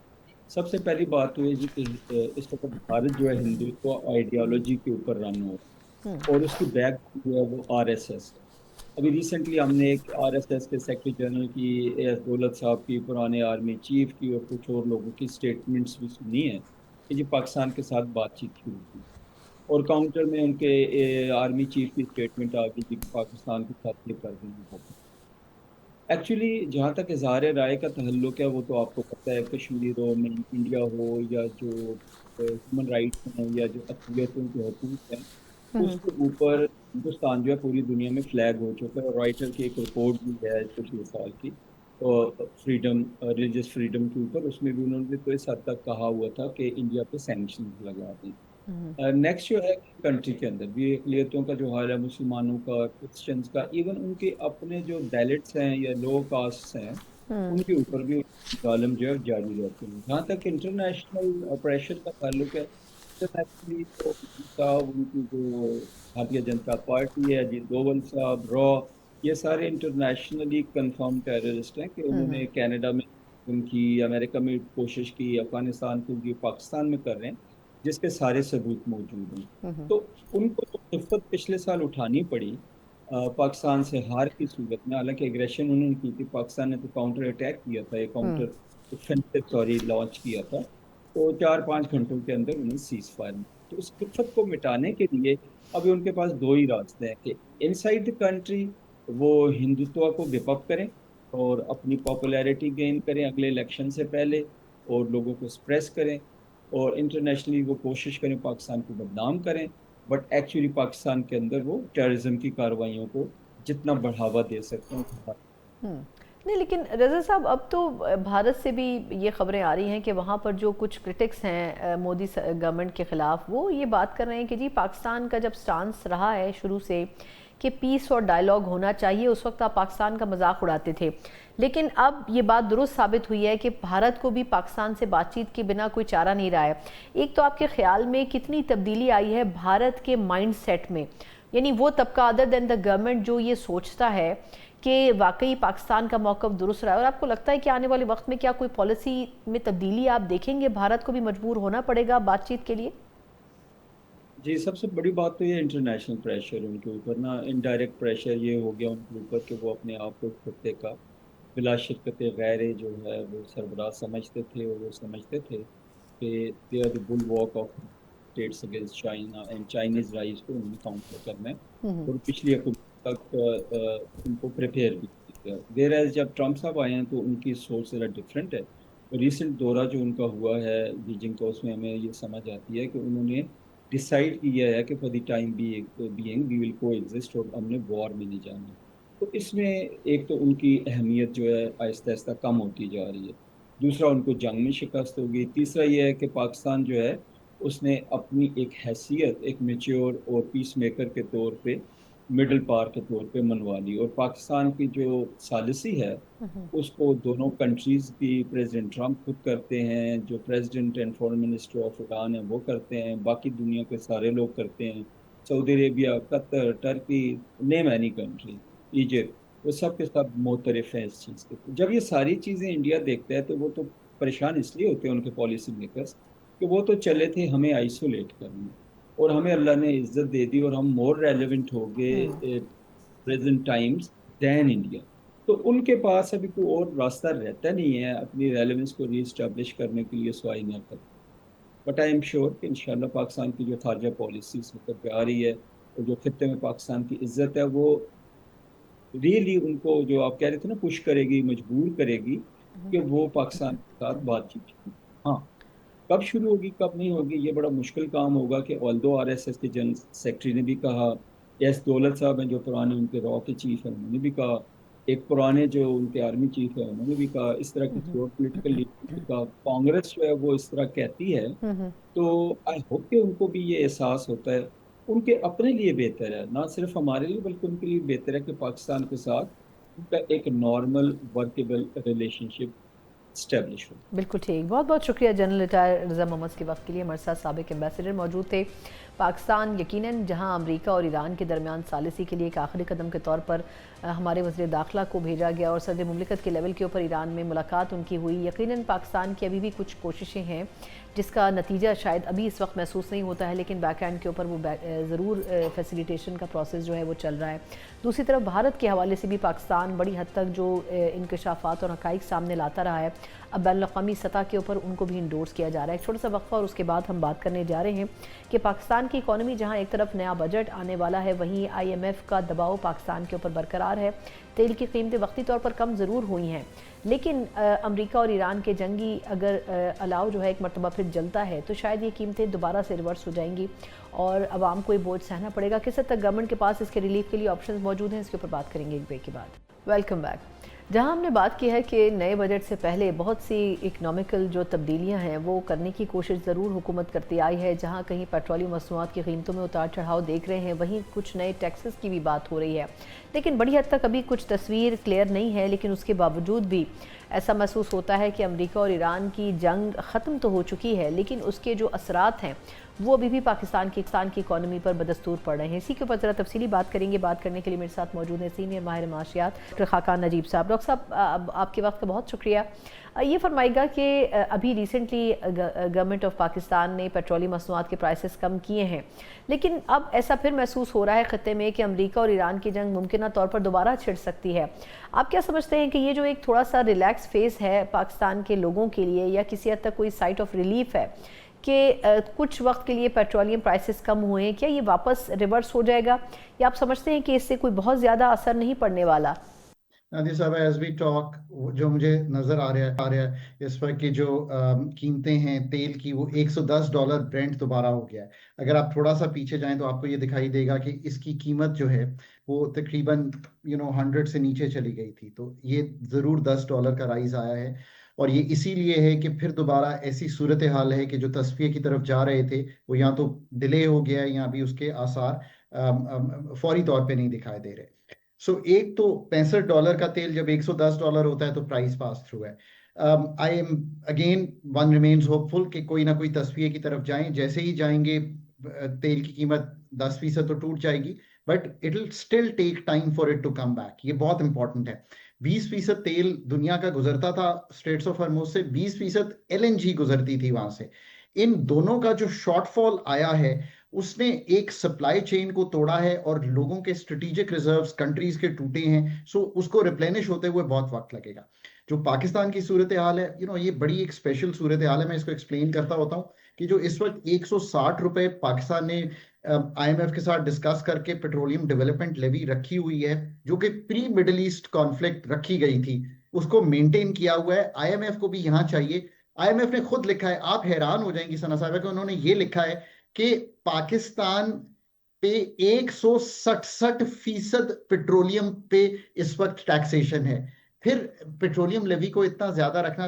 सबसे पहली बात तो ये जी कि इस वक्त भारत जो है हिंदुत्व आइडियोलॉजी के ऊपर रन हो रहा है, और उसकी बैक जो है वो RSS है। अभी रिसेंटली हमने एक RSS के सेक्रेटरी जनरल की, AS दौलत साहब की, पुराने आर्मी चीफ की और कुछ और लोगों की स्टेटमेंट्स भी सुनी है कि जी पाकिस्तान के साथ बातचीत शुरू की, और काउंटर में उनके आर्मी चीफ की स्टेटमेंट आ गई कि पाकिस्तान के साथ ये कर देंगे। एक्चुअली जहाँ तक इजहार राय का तहल्लुक है वो तो आपको पता है, कश्मीर हो, में इंडिया हो, या जो ह्यूमन राइट्स हैं या जो अक़लियतों के हकूक़ हैं, उसके ऊपर हिंदुस्तान जो है पूरी दुनिया में फ्लैग हो चुका है। राइटर की एक रिपोर्ट भी है पिछले साल की, तो फ्रीडम, रिलीजियस फ्रीडम के ऊपर, उसमें भी उन्होंने तो इस हद तक कहा हुआ था कि इंडिया पे सैंक्शन लगा दें। नेक्स्ट जो है कंट्री के अंदर भी अक़लियतों का जो हाल है, मुसलमानों का, क्रिश्चियंस का, इवन उनके अपने जो दैलिट्स हैं या लो कास्ट हैं, उनके ऊपर भी जालिम जो है जारी रहते हैं। जहाँ तक इंटरनेशनल प्रेशर का ताल्लुक है, इंटरनेशनली तो साहब उनकी जो भारतीय जनता पार्टी है, अजीत डोवल साहब, ये सारे इंटरनेशनली कंफर्म टेररिस्ट हैं कि उन्होंने कनाडा में उनकी, अमेरिका में कोशिश की, अफगानिस्तान को, जो पाकिस्तान में कर रहे हैं, जिसके सारे सबूत मौजूद हैं। तो उनको तो नफ़रत पिछले साल उठानी पड़ी, पाकिस्तान से हार की सूरत में, हालांकि एग्रेशन उन्होंने की थी, पाकिस्तान ने तो काउंटर अटैक किया था, एक हम्म। काउंटर ऑफेंसिव सॉरी लॉन्च किया था, तो 4-5 घंटों के अंदर उन्होंने सीज फायर। तो उस कुफत को मिटाने के लिए अभी उनके पास दो ही रास्ते हैं कि इनसाइड द कंट्री वो हिंदुत्व को विप अप करें और अपनी पॉपुलैरिटी गेन करें अगले इलेक्शन से पहले, और लोगों को स्प्रेस करें, और इंटरनेशनली वो कोशिश करें पाकिस्तान को बदनाम करें, बट एक्चुअली पाकिस्तान के अंदर वो टेररिज्म की कार्रवाइयों को जितना बढ़ावा दे सकते हैं उतना। हम्म। नहीं, लेकिन रज़ा साहब, अब तो भारत से भी ये खबरें आ रही हैं कि वहाँ पर जो कुछ क्रिटिक्स हैं मोदी गवर्नमेंट के ख़िलाफ़, वो ये बात कर रहे हैं कि जी पाकिस्तान का जब स्टांस रहा है शुरू से कि पीस और डायलॉग होना चाहिए, उस वक्त आप पाकिस्तान का मजाक उड़ाते थे। लेकिन अब ये बात दुरुस्त साबित हुई है कि भारत को भी पाकिस्तान से बातचीत के बिना कोई चारा नहीं रहा है। एक तो आपके ख्याल में कितनी तब्दीली आई है भारत के माइंड सेट में, यानी वो तबका अदर देन द गवर्नमेंट जो ये सोचता है कि वाकई पाकिस्तान का मौक़िफ़ दुरुस्त रहा है, और आपको लगता है कि आने वाले वक्त में क्या कोई पॉलिसी में तब्दीली आप देखेंगे, भारत को भी मजबूर होना पड़ेगा बातचीत के लिए? जी, सबसे बड़ी बात तो ये इंटरनेशनल प्रेशर उनके ऊपर ना, इनडायरेक्ट प्रेशर ये हो गया उनके ऊपर कि वो अपने आप को खत्ते का बिला शिरकत गैर जो है वो सरबराह समझते थे, और वो समझते थे कि they are the bulwark of states against China and Chinese rise को उन्हें काउंटर करना है, और पिछली हुकूमत तक उनको प्रिपेयर भी किया। देर एज जब ट्रम्प साहब आए हैं तो उनकी सोच ज़रा डिफरेंट है। रिसेंट दौरा जो उनका हुआ है बीजिंग का, उसमें हमें ये समझ आती है कि उन्होंने डिसाइड किया है कि for the time being we will coexist, और हमने वॉर में नहीं जाना। तो इसमें एक तो उनकी अहमियत जो है आहिस्ता आहिस्ता कम होती जा रही है, दूसरा उनको जंग में शिकस्त होगी, तीसरा ये है कि पाकिस्तान जो है उसने अपनी एक हैसियत एक मेच्योर और पीस मेकर के तौर पे, मिडल पावर के तौर पे मनवा ली, और पाकिस्तान की जो सालिसी है उसको दोनों कंट्रीज की प्रेसिडेंट ट्रम्प खुद करते हैं, जो president and foreign minister of Iran है वो करते हैं, बाकी दुनिया के सारे लोग करते हैं, Saudi Arabia, Qatar, Turkey, name any country, Egypt, वो सब के सब मोतरफ हैं इस चीज़ के। जब ये सारी चीज़ें इंडिया देखता है तो वो तो परेशान इसलिए होते हैं उनके पॉलिसी मेकर्स कि वो तो चले थे हमें आइसोलेट करने, और हमें अल्लाह ने इज्जत दे दी और हम मोर रेलिवेंट हो गए प्रेजेंट टाइम्स दैन इंडिया। तो उनके पास अभी कोई और रास्ता रहता नहीं है अपनी रेलेवेंस को रीस्टैब्लिश करने के लिए स्वाई न कर। बट आई एम श्योर कि इंशाल्लाह पाकिस्तान की जो खारजा पॉलिसी मतलब पे आ रही है, और जो खत्ते में पाकिस्तान की इज्जत है, वो रियली उनको जो आप कह रहे थे ना पुश करेगी, मजबूर करेगी कि वो पाकिस्तान के साथ बातचीत करें। हाँ, कब शुरू होगी कब नहीं होगी ये बड़ा मुश्किल काम होगा। कि ऑल्दो आरएसएस के जनरल सेक्रेटरी ने भी कहा, एस दौलत साहब हैं जो पुराने उनके रॉ के चीफ हैं, उन्होंने भी कहा, एक पुराने जो उनके आर्मी चीफ है उन्होंने भी कहा, इस तरह की जो पोलिटिकल लीडर का कांग्रेस जो है वो इस तरह कहती है। तो आई होप कि उनको भी ये एहसास होता है, उनके अपने लिए बेहतर है, ना सिर्फ हमारे लिए बल्कि उनके लिए बेहतर है कि पाकिस्तान के साथ उनका एक नॉर्मल वर्केबल रिलेशनशिप स्टेब्लिश हो। बिल्कुल ठीक। बहुत बहुत शुक्रिया जनरल रिटायर रज़ा मोहम्मद के वक्त के लिए। हमारे साथ साबिक एम्बेसडर मौजूद थे। पाकिस्तान यकीनन जहां अमेरिका और ईरान के दरमियान सालिसी के लिए एक आखिरी कदम के तौर पर हमारे वज़ीर दाखिला को भेजा गया और सदर मुमलिकत के लेवल के ऊपर ईरान में मुलाकात उनकी हुई। यकीनन पाकिस्तान की अभी भी कुछ कोशिशें हैं जिसका नतीजा शायद अभी इस वक्त महसूस नहीं होता है, लेकिन बैक एंड के ऊपर वो ज़रूर फैसिलिटेशन का प्रोसेस जो है वो चल रहा है। दूसरी तरफ भारत के हवाले से भी पाकिस्तान बड़ी हद तक जो इंकशाफात और हक़ाइक़ सामने लाता रहा है, अब बैनुल-अक़वामी सतह के ऊपर उनको भी इंडोर्स किया जा रहा है। एक छोटा सा वक्फा और उसके बाद हम बात करने जा रहे हैं कि पाकिस्तान की इकॉनमी जहां एक तरफ नया बजट आने वाला है, वहीं IMF का दबाव पाकिस्तान के ऊपर बरकरार है। तेल की कीमतें वक्ती तौर पर कम ज़रूर हुई हैं, लेकिन अमेरिका और ईरान के जंगी अगर अलाव जो है एक मरतबा फिर जलता है तो शायद ये कीमतें दोबारा से रिवर्स हो जाएंगी और आवाम को ये बोझ सहना पड़ेगा। किस हद तक गवर्नमेंट के पास इसके रिलीफ के लिए ऑप्शंस मौजूद हैं, इसके ऊपर बात करेंगे एक ब्रेक के बाद। Welcome back. जहां हमने बात की है कि नए बजट से पहले बहुत सी इकनॉमिकल जो तब्दीलियां हैं वो करने की कोशिश ज़रूर हुकूमत करती आई है। जहां कहीं पेट्रोलियम मसनूआत की कीमतों में उतार चढ़ाव देख रहे हैं, वहीं कुछ नए टैक्सेस की भी बात हो रही है, लेकिन बड़ी हद तक अभी कुछ तस्वीर क्लियर नहीं है। लेकिन उसके बावजूद भी ऐसा महसूस होता है कि अमेरिका और ईरान की जंग ख़त्म तो हो चुकी है, लेकिन उसके जो असरात हैं वो अभी भी पाकिस्तान की इकॉनमी पर बदस्तूर पड़ रहे हैं। इसी के ऊपर ज़रा तफसीली बात करेंगे। बात करने के लिए मेरे साथ मौजूद हैं सीनियर माहिर माशियात डॉक्टर खाकान नजीब साहब। डॉक्टर साहब, आपके वक्त का बहुत शुक्रिया। ये फरमाइएगा कि अभी रिसेंटली गवर्नमेंट ऑफ पाकिस्तान ने पेट्रोलियम मसनूआत के प्राइसेस कम किए हैं, लेकिन अब ऐसा फिर महसूस हो रहा है ख़त्ते में कि अमेरिका और ईरान की जंग मुमकिन तौर पर दोबारा छिड़ सकती है। आप क्या समझते हैं कि ये जो एक थोड़ा सा रिलैक्स फेज़ है पाकिस्तान के लोगों के लिए, या किसी हद तक कोई साइट ऑफ रिलीफ है कि कुछ वक्त के लिए पेट्रोलियम प्राइसेस कम हुए हैं, क्या ये वापस रिवर्स हो जाएगा, या आप समझते हैं कि इससे कोई बहुत ज़्यादा असर नहीं पड़ने वाला? नादिर साहब, एज वी टॉक, जो मुझे नजर आ रहा है इस वक्त की जो कीमतें हैं तेल की, वो $110 ब्रेंट दोबारा हो गया है। अगर आप थोड़ा सा पीछे जाएं तो आपको ये दिखाई देगा कि इसकी कीमत जो है वो तकरीबन 100 से नीचे चली गई थी। तो ये ज़रूर $10 का राइज आया है, और ये इसीलिए है कि फिर दोबारा ऐसी सूरत हाल है कि जो तस्फिये की तरफ जा रहे थे वो या तो डिले हो गया है या भी उसके आसार फौरी तौर पे नहीं दिखाई दे रहे। एक तो $65 का तेल जब $110 होता है तो प्राइस पास थ्रू है। I am again one remains hopeful कि कोई ना कोई तस्वीर की तरफ जाएं। जैसे ही जाएंगे तेल की कीमत 10% तो टूट जाएगी, but it will still take time for it to come back. ये बहुत इंपॉर्टेंट है। 20% तेल दुनिया का गुजरता था स्ट्रेट्स ऑफ हॉर्मुज से, 20% LNG गुजरती थी वहां से। इन दोनों का जो शॉर्टफॉल आया है उसने एक सप्लाई चेन को तोड़ा है और लोगों के स्ट्रेटेजिक रिजर्व्स कंट्रीज के टूटे हैं। उसको रिप्लेनिश होते हुए बहुत वक्त लगेगा। जो पाकिस्तान की सूरत हाल है, ये बड़ी एक स्पेशल सूरत हाल है। मैं इसको एक्सप्लेन करता होता हूँ कि जो इस वक्त 160 रुपए पाकिस्तान ने IMF के साथ डिस्कस करके पेट्रोलियम डेवलपमेंट लेवी रखी हुई है, जो कि प्री मिडिल ईस्ट कॉन्फ्लिक्ट रखी गई थी, उसको मेंटेन किया हुआ है। IMF को भी यहाँ चाहिए। IMF ने खुद लिखा है, आप हैरान हो जाएंगी सना साहब, कि उन्होंने ये लिखा है कि पाकिस्तान पे 167% पेट्रोलियम पे इस वक्त टैक्सेशन है। फिर पेट्रोलियम लेवी को इतना ज्यादा रखना,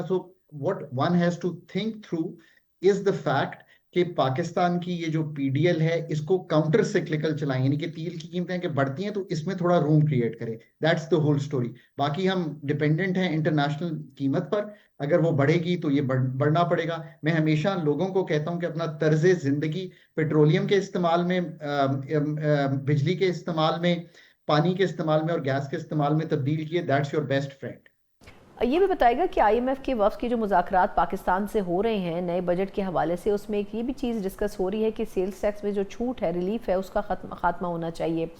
what one has to think through is the fact कि पाकिस्तान की ये जो PDL है इसको काउंटर सिक्लिकल चलाएं, यानी कि तेल की कीमतें कि बढ़ती हैं तो इसमें थोड़ा रूम क्रिएट करें। That's the whole story. बाकी हम डिपेंडेंट हैं इंटरनेशनल कीमत पर, अगर वो बढ़ेगी तो ये बढ़ना पड़ेगा। मैं हमेशा लोगों को कहता हूं कि अपना तर्ज जिंदगी पेट्रोलियम के इस्तेमाल में, बिजली के इस्तेमाल में, पानी के इस्तेमाल में और गैस के इस्तेमाल में तब्दील किए। That's your best friend. ये भी बताएगा कि IMF के वफ़द की जो मुज़ाकरात पाकिस्तान से हो रहे हैं नए बजट के हवाले से, उसमें एक ये भी चीज़ डिस्कस हो रही है कि सेल्स टैक्स में जो छूट है, रिलीफ है, उसका खात्मा होना चाहिए।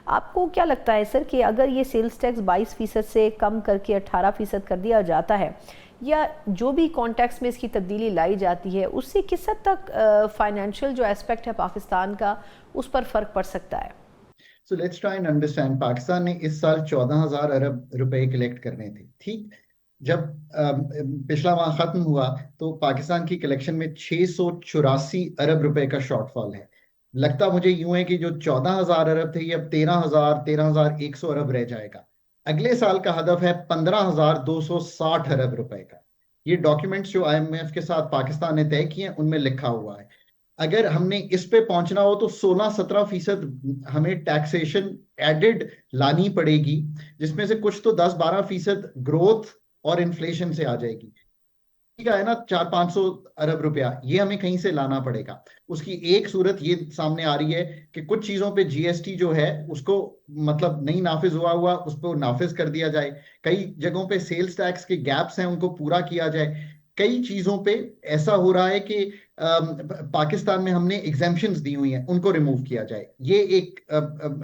आपको क्या लगता है सर कि अगर ये सेल्स टैक्स 22% से कम करके 18% कर दिया जाता है, या जो भी कॉन्टेक्स्ट में इसकी तब्दीली लाई जाती है, उससे किस हद तक फाइनेंशियल जो एस्पेक्ट है पाकिस्तान का उस पर फ़र्क पड़ सकता है? So let's try and understand. Pakistan ने इस साल 14,000 अरब रुपए कलेक्ट करने थे, ठीक। जब पिछला माह खत्म हुआ तो पाकिस्तान की कलेक्शन में 684 अरब रुपए का शॉर्टफॉल है। लगता मुझे यूं है कि जो 14,000 अरब थे, ये अब 13,100 अरब रह जाएगा। अगले साल का हदफ है 15,260 अरब रुपए का। ये डॉक्यूमेंट्स जो IMF के साथ पाकिस्तान ने तय किए हैं उनमें लिखा हुआ है। अगर हमने इस पे पहुंचना हो तो 16-17% हमें टैक्सेशन एडेड लानी पड़ेगी, जिसमें से कुछ तो 10-12% ग्रोथ और इन्फ्लेशन से आ जाएगी। ठीक है ना, 400-500 अरब रुपया ये हमें कहीं से लाना पड़ेगा। उसकी एक सूरत ये सामने आ रही है कि कुछ चीजों पे GST जो है उसको मतलब नहीं नाफिज हुआ उस पर नाफिज कर दिया जाए। कई जगहों पे सेल्स टैक्स के गैप्स हैं, उनको पूरा किया जाए। कई चीजों पे ऐसा हो रहा है कि पाकिस्तान में हमने एग्जेम्पशंस दी हुई हैं, उनको रिमूव किया जाए। ये एक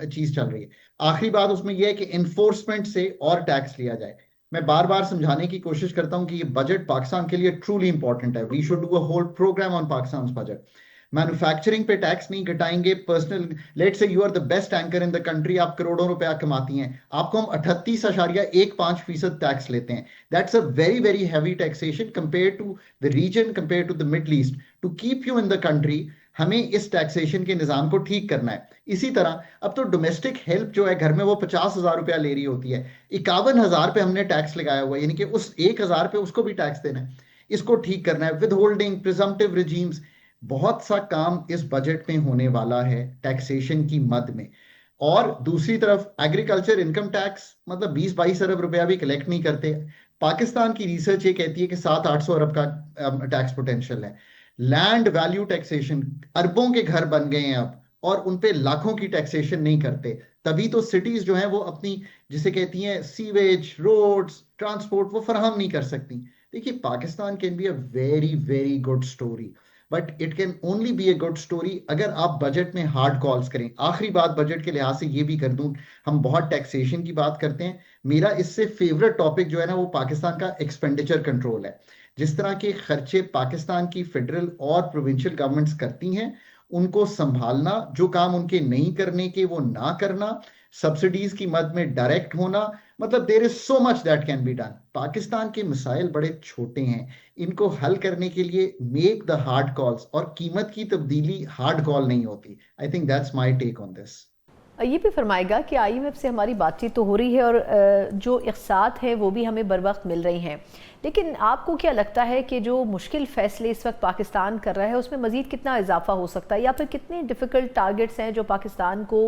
चीज चल रही है। आखिरी बात उसमें यह है कि इन्फोर्समेंट से और टैक्स लिया जाए। मैं बार बार समझाने की कोशिश करता हूं कि ये बजट पाकिस्तान के लिए ट्रूली इंपॉर्टेंट है। We should do a whole programme on Pakistan budget. Manufacturing पे टैक्स नहीं घटाएंगे। Personal, let's say you are the best anchor in the country, आप करोड़ों रुपया कमाती हैं, आपको हम 38.15% टैक्स लेते हैं। That's a very very heavy taxation compare to the region, compare to the Middle East. To keep you in the country हमें इस टैक्सेशन के निजाम को ठीक करना है। इसी तरह अब तो डोमेस्टिक हेल्प जो है घर में वो 50,000 रुपया ले रही होती है, 51,000 पे हमने टैक्स लगाया हुआ है, यानी कि उस 1,000 पे उसको भी टैक्स देना है। इसको ठीक करना है। विद होल्डिंग, प्रिजम्पटिव रिजीम्स, बहुत सा काम इस बजट में होने वाला है टैक्सेशन की मद में। और दूसरी तरफ एग्रीकल्चर इनकम टैक्स मतलब 20-22 अरब रुपया भी कलेक्ट नहीं करते। पाकिस्तान की रिसर्च ये कहती है कि 700-800 अरब का टैक्स पोटेंशियल है। लैंड वैल्यू टैक्सेशन, अरबों के घर बन गए हैं अब और उन पे लाखों की टैक्सेशन नहीं करते। तभी तो सिटीज जो हैं वो अपनी, जिसे कहती हैं सीवेज, रोड्स, ट्रांसपोर्ट, वो फराहम नहीं कर सकती। देखिए, Pakistan can be a very very good story, but it can only be a good story अगर आप बजट में हार्ड कॉल्स करें। आखिरी बात बजट के लिहाज से ये भी कर दूं, हम बहुत टैक्सेशन की बात करते हैं, मेरा इससे फेवरेट टॉपिक जो है ना वो पाकिस्तान का एक्सपेंडिचर कंट्रोल है। जिस तरह के खर्चे पाकिस्तान की फेडरल और प्रोविंशियल गवर्नमेंट्स करती हैं, उनको संभालना, जो काम उनके नहीं करने के वो ना करना, सब्सिडीज की मद में डायरेक्ट होना, मतलब there is so much that can be done. Pakistan के मिसाइल बड़े छोटे हैं, इनको हल करने के लिए मेक द हार्ड कॉल्स, और कीमत की तब्दीली हार्ड कॉल नहीं होती। I think that's my take on this. ये भी फरमाएगा कि आईएमएफ से हमारी बातचीत तो हो रही है और जो इक़सात हैं वो भी हमें बर वक्त मिल रही हैं, लेकिन आपको क्या लगता है कि जो मुश्किल फ़ैसले इस वक्त पाकिस्तान कर रहा है उसमें मज़ीद कितना इजाफा हो सकता है, या फिर कितने डिफ़िकल्ट टारगेट्स हैं जो पाकिस्तान को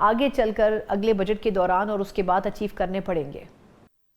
आगे चलकर अगले बजट के दौरान और उसके बाद अचीव करने पड़ेंगे?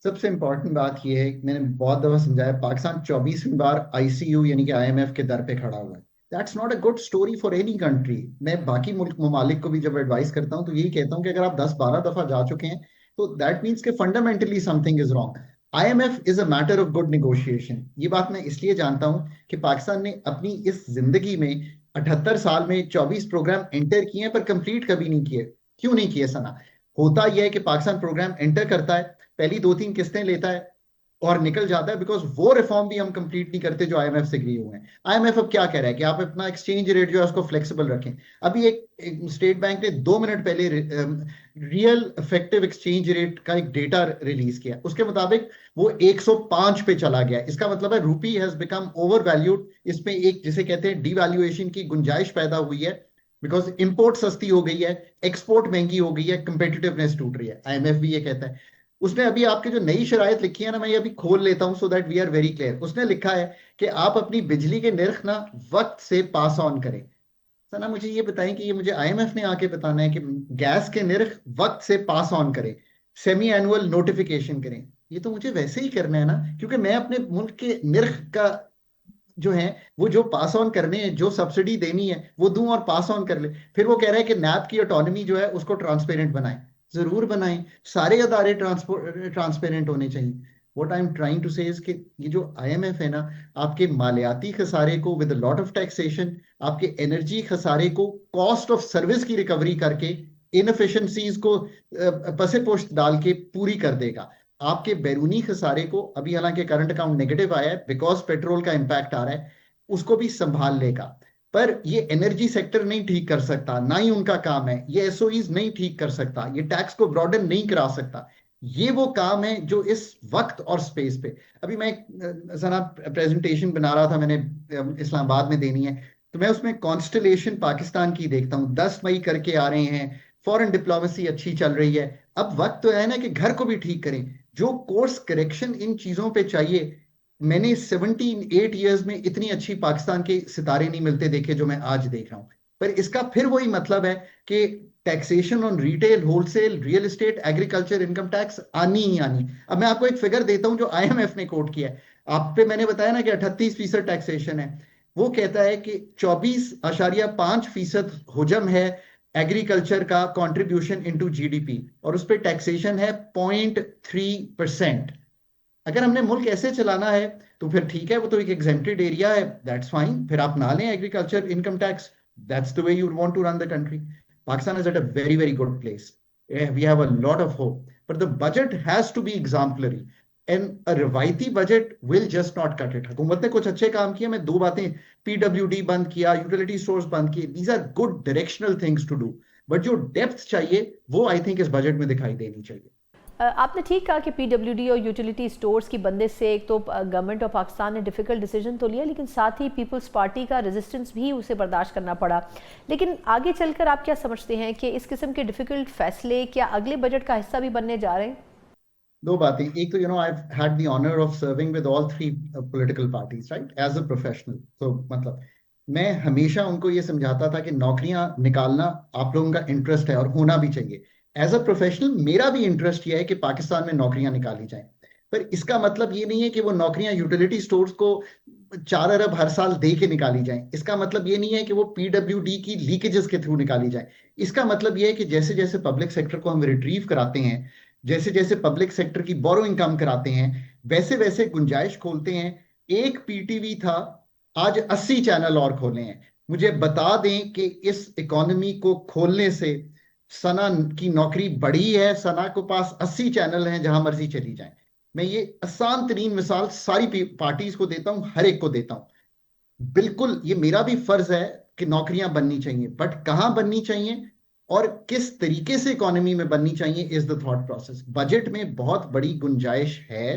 सबसे इंपॉर्टेंट बात यह है, मैंने बहुत दफा समझाया, पाकिस्तान 24वीं बार आईसीयू यानी कि आईएमएफ के दर पे खड़ा हुआ है। That's not a good story for any country. मैं बाकी मुल्क ममालिक को भी जब एडवाइस करता हूं तो यही कहता हूं कि अगर आप 10-12 दफा जा चुके हैं तो दैट मीन्स कि fundamentally something is wrong. IMF is a matter of good negotiation. ये बात मैं इसलिए जानता हूं कि पाकिस्तान ने अपनी इस जिंदगी में 78 साल में 24 प्रोग्राम एंटर किए हैं पर कंप्लीट कभी नहीं किए। क्यों नहीं किए सना? होता यह है कि पाकिस्तान प्रोग्राम एंटर करता है, पहली 2-3 किस्तें लेता है और निकल जाता है, बिकॉज वो रिफॉर्म भी हम कंप्लीट नहीं करते जो आईएमएफ से गए हुए हैं। आईएमएफ अब क्या कह रहा है कि आप अपना एक्सचेंज रेट जो है उसको फ्लेक्सिबल रखें। अभी एक स्टेट बैंक ने 2 मिनट पहले रियल इफेक्टिव एक्सचेंज रेट का एक डेटा रिलीज किया, उसके मुताबिक वो 105 पे चला गया। इसका मतलब है रूपी हैज बिकम ओवर वैल्यूड। इसमें एक जिसे कहते हैं डिवैल्यूएशन की गुंजाइश पैदा हुई है, बिकॉज इंपोर्ट सस्ती हो गई है, एक्सपोर्ट महंगी हो गई है, कंपेटिटिवनेस टूट रही है। आईएमएफ भी ये कहता है। उसने अभी आपके जो नई शरायत लिखी है ना, मैं ये अभी खोल लेता हूं so that we are very clear. उसने लिखा है कि आप अपनी बिजली के निर्ख ना वक्त से पास ऑन करें। सना मुझे ये बताएं कि ये मुझे आईएमएफ ने आके बताना है कि गैस के निर्ख वक्त से पास ऑन करें, सेमी एनुअल नोटिफिकेशन करें। ये तो मुझे वैसे ही करना है ना, क्योंकि मैं अपने मुल्क के निर्ख का जो है वो जो पास ऑन करने हैं, जो सब्सिडी देनी है वो दूं और पास ऑन कर ले। फिर वो कह रहा है कि नैब की ऑटोनॉमी जो है उसको ट्रांसपेरेंट बनाएं। जरूर बनाएं, सारे अदारे ट्रांसपेरेंट होने चाहिए। What I am trying to say is कि ये जो आईएमएफ है ना, आपके मालियाती खसारे को विद लॉट ऑफ टैक्सेशन, आपके एनर्जी खसारे को कॉस्ट ऑफ सर्विस की रिकवरी करके, इनएफिशिएंसीज को पसे पोस्ट डाल के पूरी कर देगा। आपके बैरूनी खसारे को, अभी हालांकि करंट अकाउंट नेगेटिव आया है बिकॉज पेट्रोल का इंपैक्ट आ रहा है, उसको भी संभाल लेगा। पर ये एनर्जी सेक्टर नहीं ठीक कर सकता, ना ही उनका काम है। ये एसओईज नहीं ठीक कर सकता, ये टैक्स को ब्रॉडन नहीं करा सकता। ये वो काम है जो इस वक्त और स्पेस पे, अभी मैं जरा प्रेजेंटेशन बना रहा था, मैंने इस्लामाबाद में देनी है, तो मैं उसमें कॉन्स्टलेशन पाकिस्तान की देखता हूँ। 10 मई करके आ रहे हैं, फॉरेन डिप्लोमेसी अच्छी चल रही है। अब वक्त तो है ना कि घर को भी ठीक करें। जो कोर्स करेक्शन इन चीजों पे चाहिए, मैंने 78 ईयर्स में इतनी अच्छी पाकिस्तान के सितारे नहीं मिलते देखे जो मैं आज देख रहा हूं। पर इसका फिर वही मतलब है कि taxation on retail, wholesale, real estate, agriculture, income tax आनी ही आनी। अब मैं आपको एक फिगर देता हूं जो आईएमएफ ने कोट किया है। आप पे मैंने बताया ना कि 38% टैक्सेशन है। वो कहता है कि 24.5% हुजम है एग्रीकल्चर का कंट्रीब्यूशन इनटू जीडीपी, और उस पर टैक्सेशन है 0.3%। अगर हमने मुल्क ऐसे चलाना है तो फिर ठीक है, वो तो एक एग्जेम्प्टेड एरिया है, दैट्स फाइन। फिर आप ना लें agriculture income tax, that's the way you want to run the country. Pakistan is at a very very good place, we have a lot of hope, but the budget has to be exemplary and a रिवायती budget will just not cut it. हुकूमत ने कुछ अच्छे काम किए, मैं 2 बातें, PWD बंद किया, यूटिलिटी स्टोर्स बंद किए, these are good directional things to do, but जो डेप्थ चाहिए वो आई थिंक इस बजट में दिखाई देनी चाहिए। आपने ठीक कहा कि पीडब्ल्यूडी और यूटिलिटी स्टोर्स की बंदिश से एक तो गवर्नमेंट ऑफ पाकिस्तान ने डिफ़िकल्ट डिसीजन तो लिया, लेकिन साथ ही पीपल्स पार्टी का रेजिस्टेंस भी उसे बर्दाश्त करना पड़ा। लेकिन आगे चलकर आप क्या समझते हैं कि इस किस्म के डिफ़िकल्ट फैसले क्या अगले बजट का हिस्सा भी बनने जा रहे हैं? 2 बातें। एक तो I had the honour of serving with all 3 political parties, right, as a professional. तो मतलब मैं हमेशा उनको ये समझाता था कि नौकरियां निकालना आप लोगों का इंटरेस्ट है और होना भी चाहिए। एज अ प्रोफेशनल मेरा भी इंटरेस्ट ये है कि पाकिस्तान में नौकरियां निकाली जाएं, पर इसका मतलब ये नहीं है कि वो नौकरियां यूटिलिटी स्टोर्स को 4 अरब हर साल दे के निकाली जाए। इसका मतलब ये नहीं है कि वो पीडब्ल्यूडी की लीकेजेस के थ्रू निकाली जाए। इसका मतलब ये है कि जैसे जैसे पब्लिक सेक्टर को हम रिट्रीव कराते हैं, जैसे जैसे पब्लिक सेक्टर की बोरोइंग कम कराते हैं, वैसे वैसे गुंजाइश खोलते हैं। एक पीटीवी था, आज 80 चैनल और खोले हैं। मुझे बता दें कि इस इकोनॉमी को खोलने से सना की नौकरी बढ़ी है। सना के पास 80 चैनल हैं, जहां मर्जी चली जाए। मैं ये आसान तरीन मिसाल सारी पार्टीज को देता हूं, हर एक को देता हूं। बिल्कुल ये मेरा भी फर्ज है कि नौकरियां बननी चाहिए, बट कहां बननी चाहिए और किस तरीके से इकोनॉमी में बननी चाहिए is the thought process. Budget में बहुत बड़ी गुंजाइश है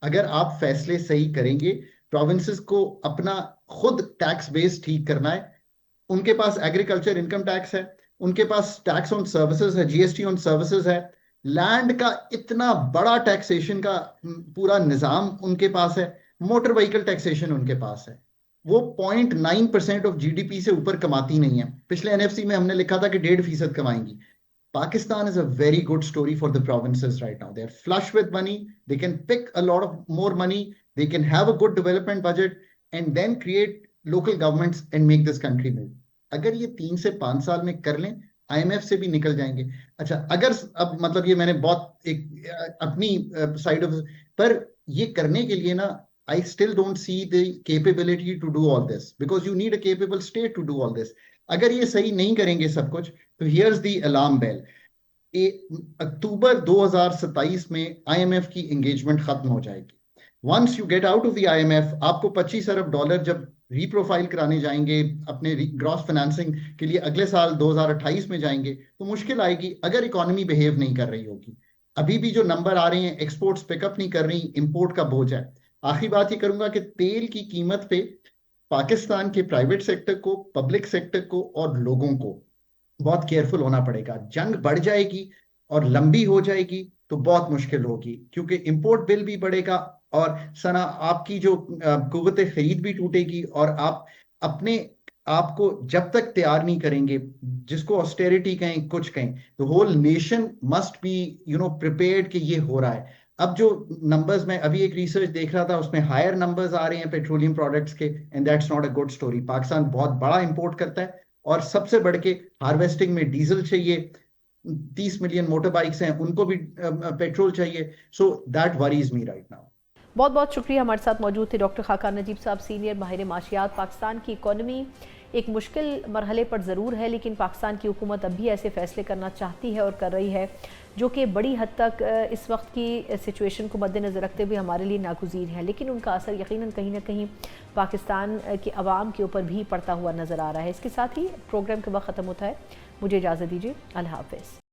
अगर आप फैसले सही करेंगे। प्रोविंसेस को अपना खुद टैक्स बेस ठीक करना है। उनके पास एग्रीकल्चर इनकम टैक्स है, उनके पास टैक्स ऑन सर्विसेज है, जीएसटी ऑन सर्विसेज है, लैंड का इतना बड़ा टैक्सेशन का पूरा निजाम उनके पास है, मोटर व्हीकल टैक्सेशन उनके पास है। वो 0.9% ऑफ जीडीपी से ऊपर कमाती नहीं है। पिछले एनएफसी में हमने लिखा था कि 1.5% कमाएंगी। Pakistan is a very good story for the provinces right now. They're flush with money. They can pick a lot of more money. They can have a good development budget and then create local governments and make this country move. अगर ये 3 से 5 साल में कर लें, IMF से भी निकल जाएंगे। अच्छा, अगर अब मतलब ये मैंने बहुत एक अपनी साइड ऑफ, पर ये करने के लिए ना I still don't see the capability to do all this because you need a capable state to do all this. अगर ये सही नहीं करेंगे सब कुछ, तो here's the alarm bell. अक्टूबर 2027 में आईएमएफ की एंगेजमेंट खत्म हो जाएगी। Once you get out of the IMF, आपको $25 अरब जब रीप्रोफाइल कराने जाएंगे, अपने ग्रॉस फाइनेंसिंग के लिए अगले साल 2028 में जाएंगे, तो मुश्किल आएगी अगर इकोनॉमी बिहेव नहीं कर रही होगी। अभी भी जो नंबर आ रहे हैं, एक्सपोर्ट्स पिकअप नहीं कर रही, इंपोर्ट का बोझ है। आखिरी बात ये करूंगा कि तेल की कीमत पे पाकिस्तान के प्राइवेट सेक्टर को, पब्लिक सेक्टर को और लोगों को बहुत केयरफुल होना पड़ेगा। जंग बढ़ जाएगी और लंबी हो जाएगी तो बहुत मुश्किल होगी, क्योंकि इंपोर्ट बिल भी बढ़ेगा और सना आपकी जो कुव्वत खरीद भी टूटेगी। और आप अपने आप को जब तक तैयार नहीं करेंगे, जिसको ऑस्टेरिटी कहें, कुछ कहें, the whole nation must be prepared कि ये हो रहा है। अब जो नंबर्स, मैं अभी एक रिसर्च देख रहा था, उसमें हायर नंबर्स आ रहे हैं पेट्रोलियम प्रोडक्ट्स के, and that's not a good story. Pakistan बहुत बड़ा इंपोर्ट करता है और सबसे बढ़ के हार्वेस्टिंग में डीजल चाहिए। 30 मिलियन मोटर बाइक्स हैं, उनको भी पेट्रोल चाहिए। So that worries me right now. बहुत बहुत शुक्रिया। हमारे साथ मौजूद थे डॉक्टर खाकान नजीब साहब, सीनियर माहिर माशियात। पाकिस्तान की इकॉनमी एक मुश्किल मरहले पर ज़रूर है, लेकिन पाकिस्तान की हुकूमत अब भी ऐसे फ़ैसले करना चाहती है और कर रही है जो कि बड़ी हद तक इस वक्त की सिचुएशन को मद्देनज़र रखते हुए हमारे लिए नागुज़ीर है, लेकिन उनका असर यकीनन कहीं ना कहीं पाकिस्तान के अवाम के ऊपर भी पड़ता हुआ नज़र आ रहा है। इसके साथ ही प्रोग्राम का वक्त ख़त्म होता है। मुझे इजाज़त दीजिए। अल्लाह हाफ़िज़।